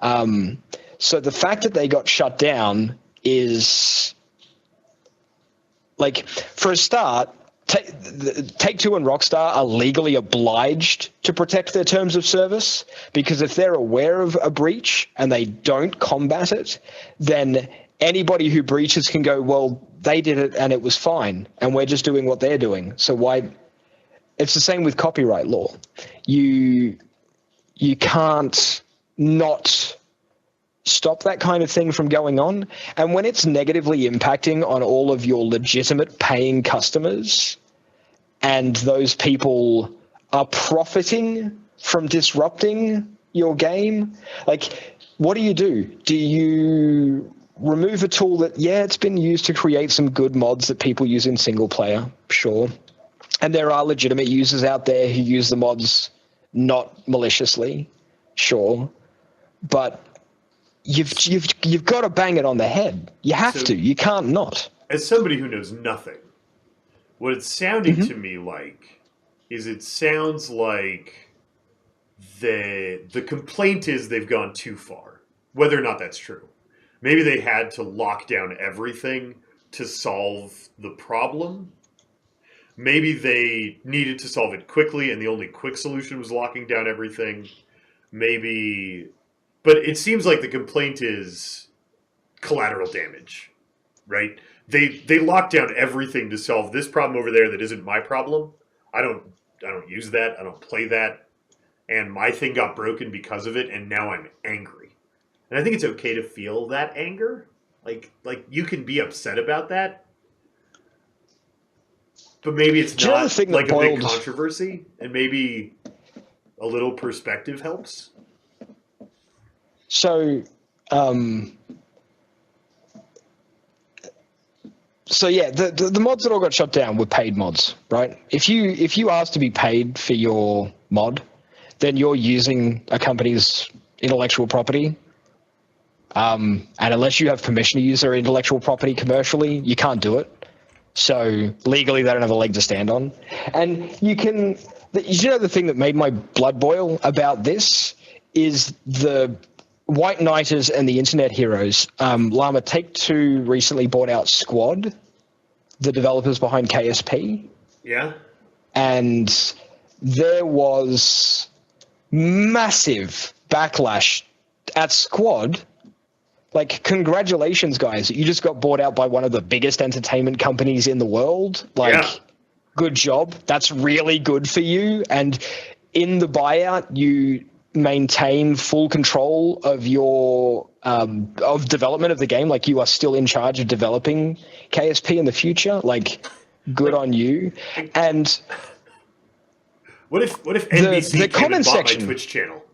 So the fact that they got shut down is, like, for a start, Take-Two and Rockstar are legally obliged to protect their terms of service, because if they're aware of a breach and they don't combat it, then anybody who breaches can go, well, they did it and it was fine, and we're just doing what they're doing. So why? It's the same with copyright law. You can't not stop that kind of thing from going on. And when it's negatively impacting on all of your legitimate paying customers, and those people are profiting from disrupting your game, like, what do? Do you remove a tool that, it's been used to create some good mods that people use in single player? Sure. And there are legitimate users out there who use the mods not maliciously. Sure. But you've got to bang it on the head. You have to. You can't not. As somebody who knows nothing, what it's sounding to me like is it sounds like the complaint is they've gone too far. Whether or not that's true. Maybe they had to lock down everything to solve the problem. Maybe they needed to solve it quickly and the only quick solution was locking down everything. Maybe... But it seems like the complaint is collateral damage, right? They locked down everything to solve this problem over there that isn't my problem. I don't use that. I don't play that. And my thing got broken because of it, and now I'm angry. And I think it's okay to feel that anger. Like you can be upset about that. But maybe it's not like a big controversy, and maybe a little perspective helps. So the mods that all got shut down were paid mods, right? If you ask to be paid for your mod, then you're using a company's intellectual property. And unless you have permission to use their intellectual property commercially, you can't do it. So legally, they don't have a leg to stand on. And the thing that made my blood boil about this is the White Knighters and the internet heroes. Llama, Take-Two recently bought out Squad, the developers behind KSP. Yeah. And there was massive backlash at Squad. Like, congratulations, guys. You just got bought out by one of the biggest entertainment companies in the world. Good job. That's really good for you. And in the buyout, you maintain full control of your of development of the game. Like, you are still in charge of developing KSP in the future. Like, good on you. And what if NBC came and bought my Twitch channel?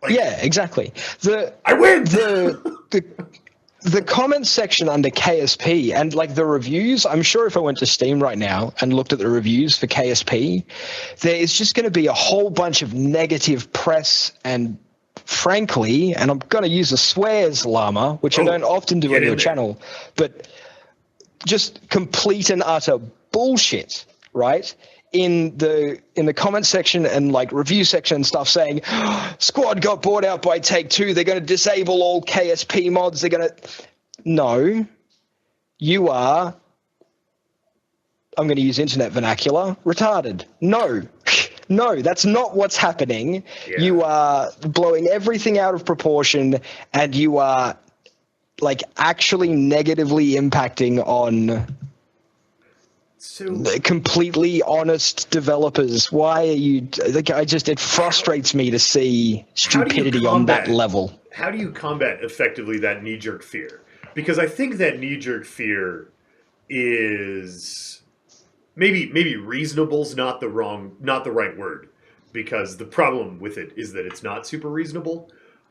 Like, yeah, exactly. I win. The comment section under KSP and like the reviews, I'm sure if I went to Steam right now and looked at the reviews for KSP, there is just going to be a whole bunch of negative press and frankly, and I'm going to use a swears llama, which I don't often do on your channel, but just complete and utter bullshit, right? In the comment section and like review section and stuff saying, Squad got bought out by Take-Two. They're going to disable all KSP mods. They're going to... No, you are, I'm going to use internet vernacular, retarded. No, no, that's not what's happening. Yeah. You are blowing everything out of proportion and you are like actually negatively impacting on completely honest developers. Why are you like? It frustrates me to see stupidity on that level. How do you combat effectively that knee-jerk fear? Because I think that knee-jerk fear is maybe reasonable's not the right word, because the problem with it is that it's not super reasonable,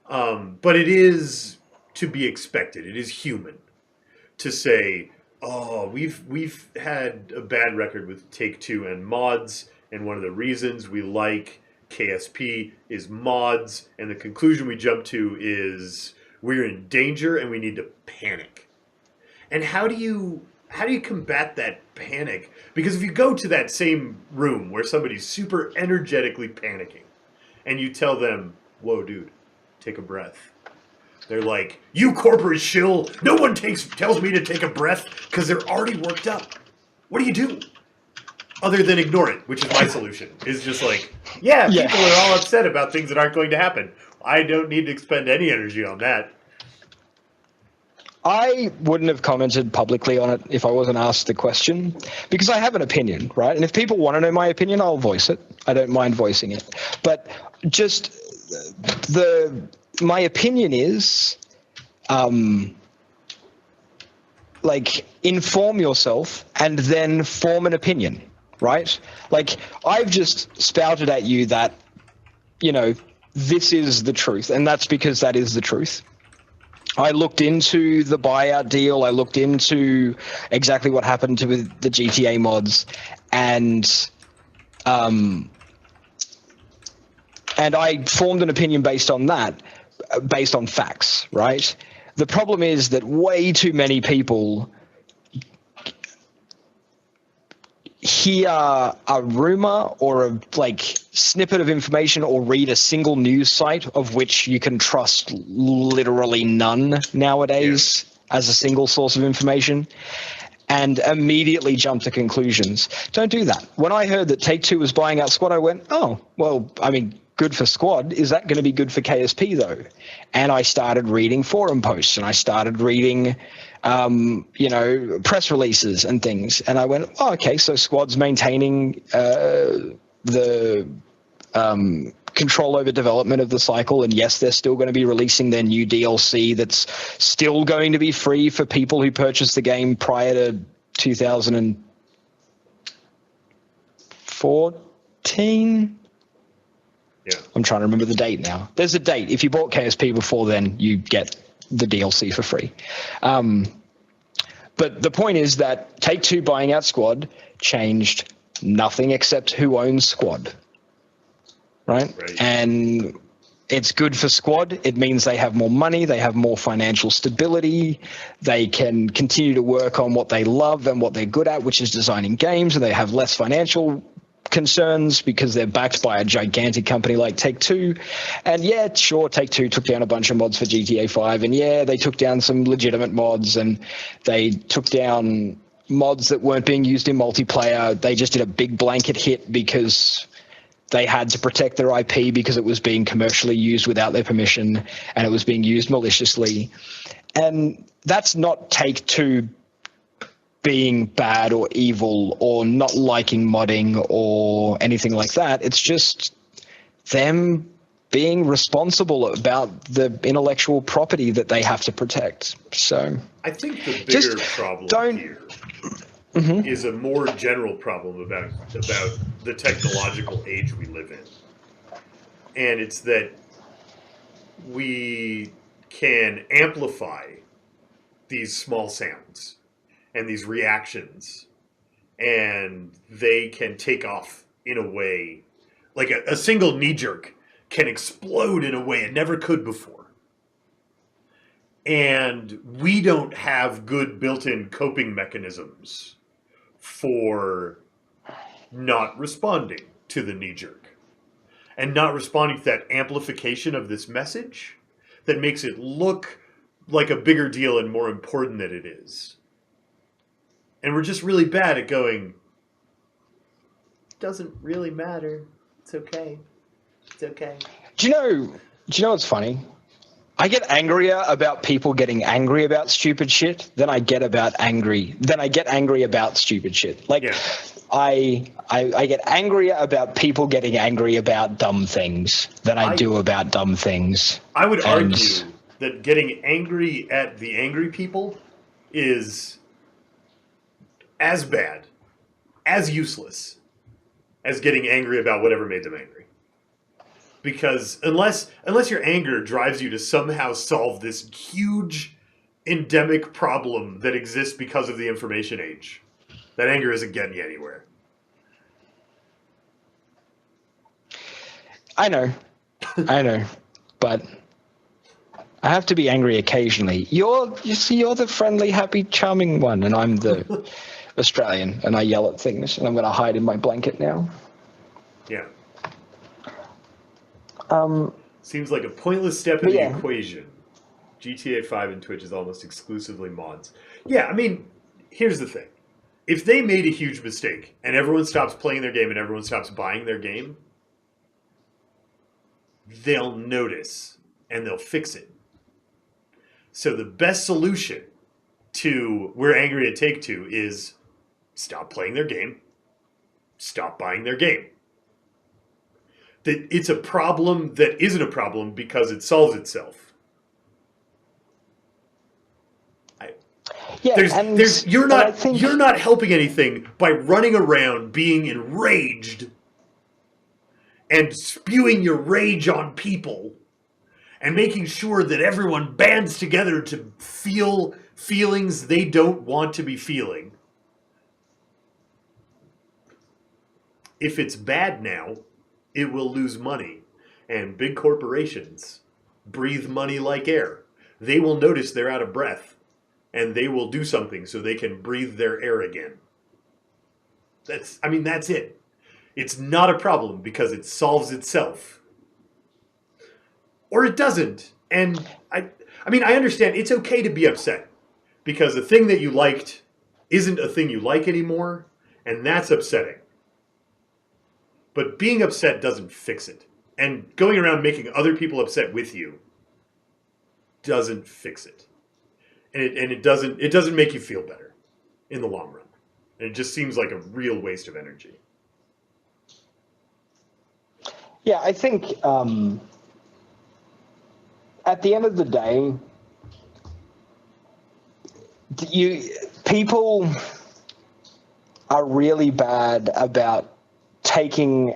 but it is to be expected. It is human to say, oh, we've had a bad record with Take-Two and mods, and one of the reasons we like KSP is mods, and the conclusion we jump to is we're in danger and we need to panic. And how do you combat that panic? Because if you go to that same room where somebody's super energetically panicking, and you tell them, whoa, dude, take a breath. They're like, you corporate shill, no one tells me to take a breath because they're already worked up. What do you do? Other than ignore it, which is my solution. Is just like, yeah, people are all upset about things that aren't going to happen. I don't need to expend any energy on that. I wouldn't have commented publicly on it if I wasn't asked the question, because I have an opinion, right? And if people want to know my opinion, I'll voice it. I don't mind voicing it. But just my opinion is, like, inform yourself and then form an opinion, right? Like, I've just spouted at you that, you know, this is the truth, and that's because that is the truth. I looked into the buyout deal. I looked into exactly what happened to the GTA mods, and I formed an opinion based on that, based on facts, right? The problem is that way too many people hear a rumor or a snippet of information or read a single news site of which you can trust literally none nowadays as a single source of information, and immediately jump to conclusions. Don't do that. When I heard that Take-Two was buying out Squad, I went, oh, well, I mean, good for Squad. Is that going to be good for KSP, though? And I started reading forum posts, and I started reading press releases and things. And I went, oh, okay, so Squad's maintaining the control over development of the cycle. And yes, they're still going to be releasing their new DLC that's still going to be free for people who purchased the game prior to 2014. Yeah. I'm trying to remember the date now. There's a date. If you bought KSP before then, you get the DLC for free. But the point is that Take-Two buying out Squad changed nothing except who owns Squad. Right? And it's good for Squad. It means they have more money. They have more financial stability. They can continue to work on what they love and what they're good at, which is designing games, and they have less financial concerns because they're backed by a gigantic company like Take-Two. And yeah, sure, Take-Two took down a bunch of mods for GTA 5, and yeah, they took down some legitimate mods, and they took down mods that weren't being used in multiplayer. They just did a big blanket hit because they had to protect their IP because it was being commercially used without their permission, and it was being used maliciously. And that's not Take-Two being bad or evil or not liking modding or anything like that. It's just them being responsible about the intellectual property that they have to protect. So I think the bigger problem here is a more general problem about the technological age we live in. And it's that we can amplify these small sounds and these reactions, and they can take off in a way, like a single knee jerk can explode in a way it never could before. And we don't have good built-in coping mechanisms for not responding to the knee jerk and not responding to that amplification of this message that makes it look like a bigger deal and more important than it is. And we're just really bad at going, doesn't really matter. It's okay. It's okay. Do you know what's funny? I get angrier about people getting angry about stupid shit than I get angry about stupid shit. Like, yeah. I get angrier about people getting angry about dumb things than I do about dumb things. I would argue that getting angry at the angry people is as bad, as useless, as getting angry about whatever made them angry. Because unless your anger drives you to somehow solve this huge endemic problem that exists because of the information age, that anger isn't getting you anywhere. I know, but I have to be angry occasionally. You're the friendly, happy, charming one, and I'm the Australian, and I yell at things, and I'm going to hide in my blanket now. Yeah. Seems like a pointless step in the equation. GTA 5 and Twitch is almost exclusively mods. Yeah, I mean, here's the thing. If they made a huge mistake and everyone stops playing their game and everyone stops buying their game, they'll notice and they'll fix it. So the best solution to we're angry at Take-Two is stop playing their game, stop buying their game. That it's a problem that isn't a problem because it solves itself. You're not helping anything by running around being enraged and spewing your rage on people and making sure that everyone bands together to feel feelings they don't want to be feeling. If it's bad now, it will lose money. And big corporations breathe money like air. They will notice they're out of breath, and they will do something so they can breathe their air again. That's it. It's not a problem because it solves itself. Or it doesn't. And I understand it's okay to be upset because the thing that you liked isn't a thing you like anymore, and that's upsetting. But being upset doesn't fix it. And going around making other people upset with you doesn't fix it. And it doesn't make you feel better in the long run. And it just seems like a real waste of energy. Yeah, I think at the end of the day, people are really bad about taking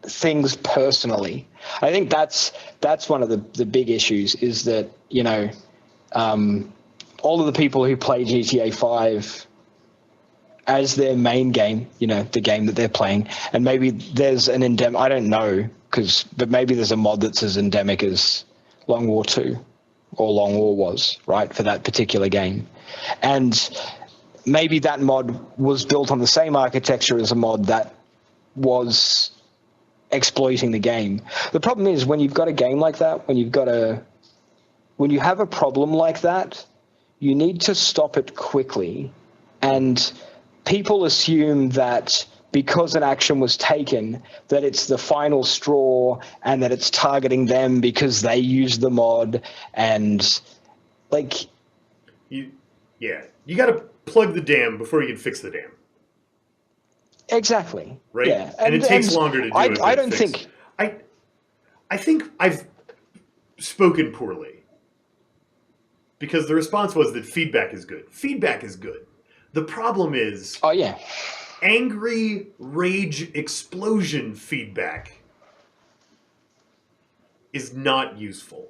things personally. I think that's one of the big issues is that, all of the people who play GTA 5 as their main game, the game that they're playing, and maybe there's an endemic, I don't know, but maybe there's a mod that's as endemic as Long War 2 or Long War was, right, for that particular game. And maybe that mod was built on the same architecture as a mod that was exploiting the game. The problem is when you've got a game like that, when you have a problem like that, you need to stop it quickly. And people assume that because an action was taken, that it's the final straw and that it's targeting them because they used the mod and you got to plug the dam before you can fix the dam. Exactly. Right? Yeah. And it takes longer to do it. I don't think... I think I've spoken poorly. Because the response was that feedback is good. Feedback is good. The problem is... Oh, yeah. Angry rage explosion feedback is not useful.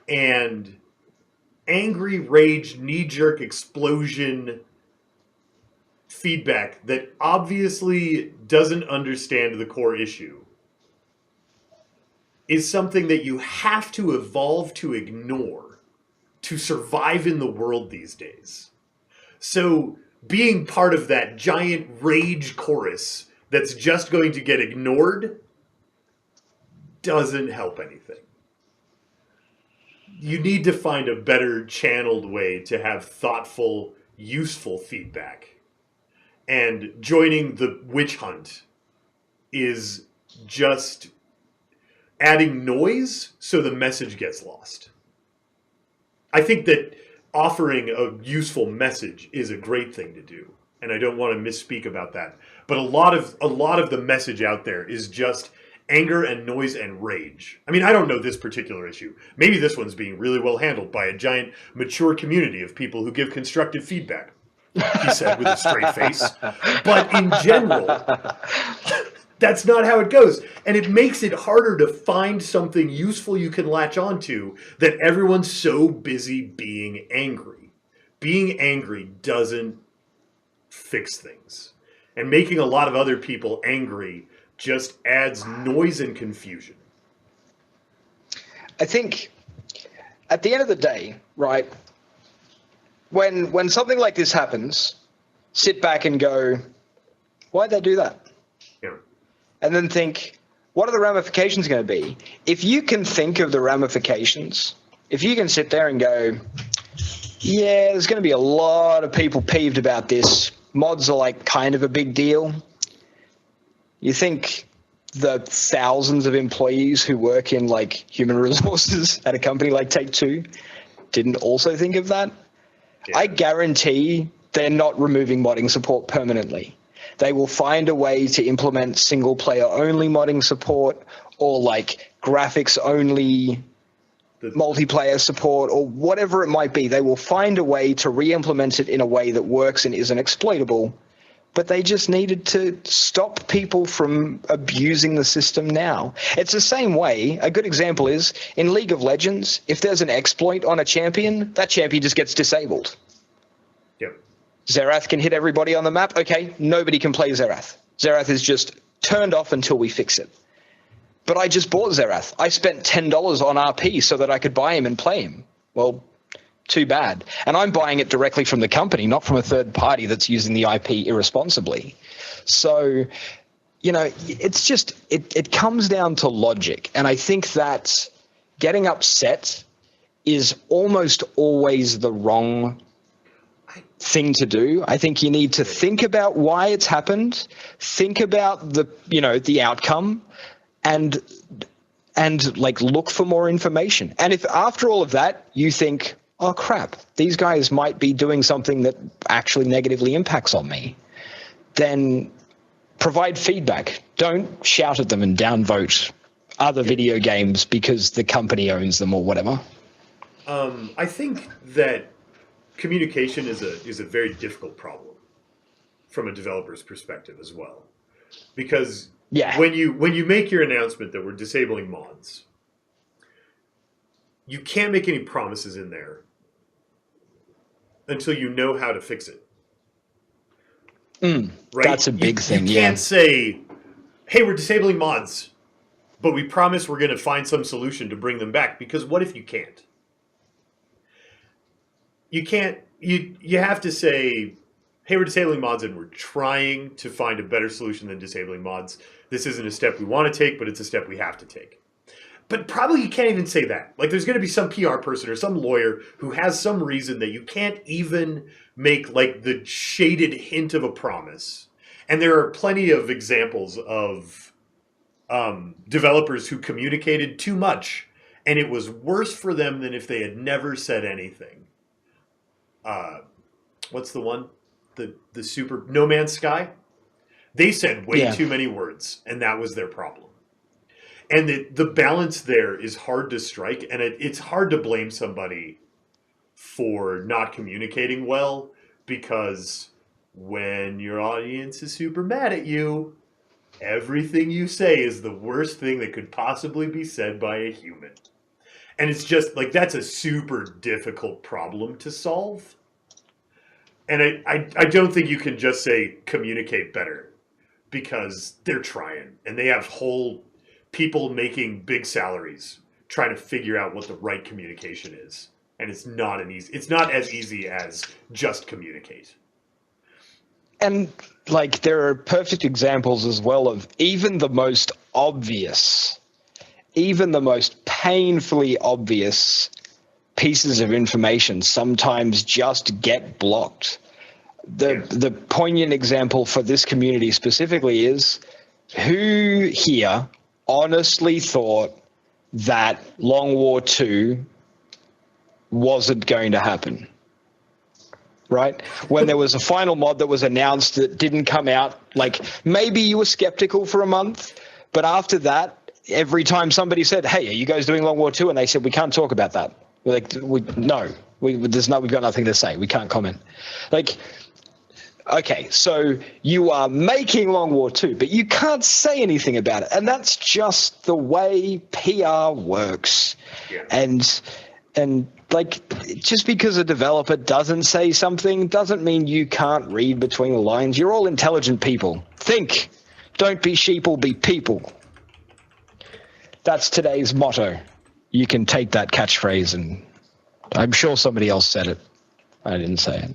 And angry, rage, knee-jerk explosion feedback that obviously doesn't understand the core issue is something that you have to evolve to ignore to survive in the world these days. So being part of that giant rage chorus that's just going to get ignored doesn't help anything. You need to find a better channeled way to have thoughtful, useful feedback. And joining the witch hunt is just adding noise so the message gets lost. I think that offering a useful message is a great thing to do, and I don't want to misspeak about that. But a lot of the message out there is just anger and noise and rage. I mean, I don't know this particular issue. Maybe this one's being really well handled by a giant, mature community of people who give constructive feedback, he said with a straight face. But in general, that's not how it goes. And it makes it harder to find something useful you can latch onto that everyone's so busy being angry. Being angry doesn't fix things. And making a lot of other people angry just adds noise and confusion. I think at the end of the day, right, when something like this happens, sit back and go, why'd they do that? Yeah. And then think, what are the ramifications going to be? If you can think of the ramifications, if you can sit there and go, yeah, there's going to be a lot of people peeved about this. Mods are like kind of a big deal. You think the thousands of employees who work in like human resources at a company like Take-Two didn't also think of that? Yeah. I guarantee they're not removing modding support permanently. They will find a way to implement single player only modding support or like graphics only multiplayer support or whatever it might be. They will find a way to re-implement it in a way that works and isn't exploitable. But they just needed to stop people from abusing the system now. It's the same way. A good example is in League of Legends, if there's an exploit on a champion, that champion just gets disabled. Yep. Xerath can hit everybody on the map. Okay, nobody can play Xerath. Xerath is just turned off until we fix it. But I just bought Xerath. I spent $10 on RP so that I could buy him and play him. Well, too bad. And I'm buying it directly from the company, not from a third party that's using the IP irresponsibly. So, you know, it's just, it comes down to logic. And I think that getting upset is almost always the wrong thing to do. I think you need to think about why it's happened, think about the, you know, the outcome, and like look for more information. And if after all of that you think, oh crap, these guys might be doing something that actually negatively impacts on me, then provide feedback. Don't shout at them and downvote other video games because the company owns them or whatever. I think that communication is a very difficult problem from a developer's perspective as well, because when you make your announcement that we're disabling mods, you can't make any promises in there until you know how to fix it. Right? That's a big thing. You can't say, hey, we're disabling mods, but we promise we're going to find some solution to bring them back, because what if you can't? You can't, you have to say, hey, we're disabling mods and we're trying to find a better solution than disabling mods. This isn't a step we want to take, but it's a step we have to take. But probably you can't even say that. Like, there's going to be some PR person or some lawyer who has some reason that you can't even make like the shaded hint of a promise. And there are plenty of examples of developers who communicated too much, and it was worse for them than if they had never said anything. What's the one? The Super No Man's Sky? They said way too many words, and that was their problem. And the balance there is hard to strike, and it's hard to blame somebody for not communicating well, because when your audience is super mad at you everything you say is the worst thing that could possibly be said by a human. And it's just like, that's a super difficult problem to solve. And I don't think you can just say communicate better, because they're trying, and they have whole people making big salaries trying to figure out what the right communication is. And it's not as easy as just communicate. And like, there are perfect examples as well of even the most painfully obvious pieces of information sometimes just get blocked. The poignant example for this community specifically is, who here honestly thought that Long War II wasn't going to happen? Right? When there was a final mod that was announced that didn't come out, like, maybe you were skeptical for a month, but after that, every time somebody said, hey, are you guys doing Long War II? And they said, we can't talk about that. We're like, we've got nothing to say. We can't comment. Like, okay, so you are making Long War II, but you can't say anything about it. And that's just the way PR works. Yeah. And like, just because a developer doesn't say something doesn't mean you can't read between the lines. You're all intelligent people. Think. Don't be sheeple, be people. That's today's motto. You can take that catchphrase, and I'm sure somebody else said it. I didn't say it.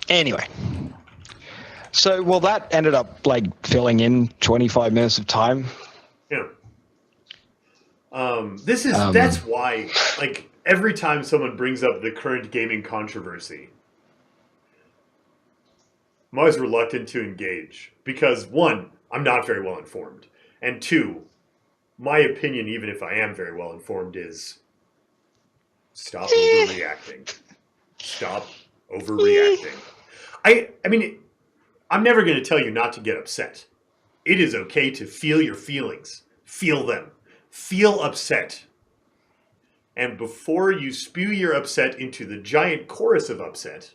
Anyway, so, well, that ended up like filling in 25 minutes of time. Yeah. That's why, like, every time someone brings up the current gaming controversy, I'm always reluctant to engage, because one, I'm not very well informed, and two, my opinion, even if I am very well informed, is stop overreacting. Stop overreacting. I mean, I'm never going to tell you not to get upset. It is okay to feel your feelings. Feel them. Feel upset. And before you spew your upset into the giant chorus of upset,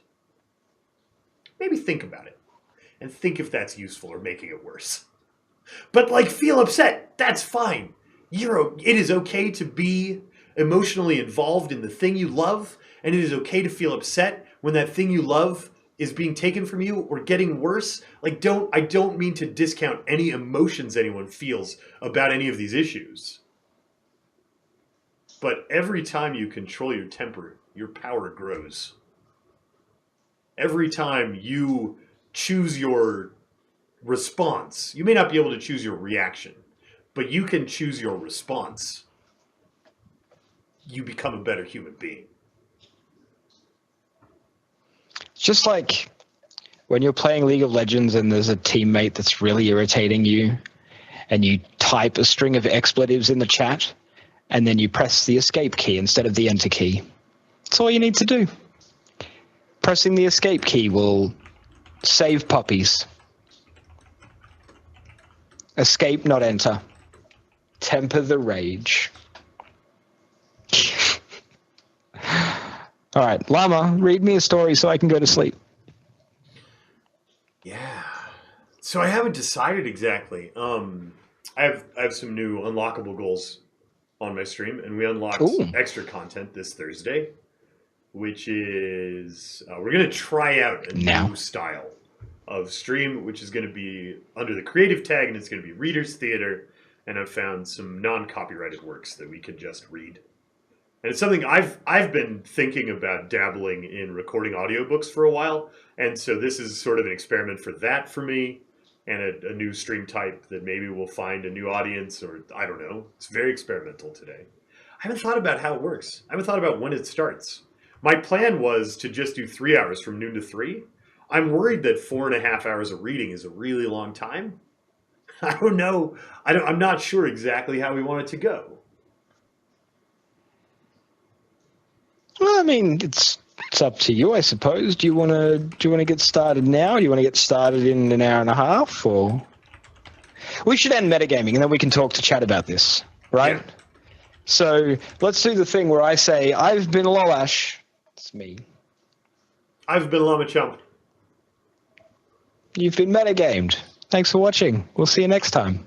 maybe think about it. And think if that's useful or making it worse. But, like, feel upset. That's fine. It is okay to be emotionally involved in the thing you love. And it is okay to feel upset when that thing you love is being taken from you or getting worse. Like, I don't mean to discount any emotions anyone feels about any of these issues. But every time you control your temper, your power grows. Every time you choose your response, you may not be able to choose your reaction, but you can choose your response. You become a better human being. Just like when you're playing League of Legends and there's a teammate that's really irritating you, and you type a string of expletives in the chat, and then you press the escape key instead of the enter key. That's all you need to do. Pressing the escape key will save puppies. Escape, not enter. Temper the rage. All right, Llama, read me a story so I can go to sleep. Yeah. So I haven't decided exactly. I have some new unlockable goals on my stream, and we unlocked extra content this Thursday, which is we're going to try out a new style of stream, which is going to be under the creative tag, and it's going to be Reader's Theater, and I've found some non-copyrighted works that we can just read. And it's something I've been thinking about dabbling in recording audiobooks for a while, and so this is sort of an experiment for that for me, and a new stream type that maybe will find a new audience, or I don't know. It's very experimental today. I haven't thought about how it works. I haven't thought about when it starts. My plan was to just do 3 hours from noon to 3. I'm worried that 4.5 hours of reading is a really long time. I don't know. I'm not sure exactly how we want it to go. Well, I mean, it's up to you, I suppose. Do you want to get started now? Do you want to get started in an hour and a half, or we should end metagaming and then we can talk to chat about this, right? Yeah. So let's do the thing where I say, I've been Loash. It's me. I've been Llama Chump. You've been metagamed. Thanks for watching. We'll see you next time.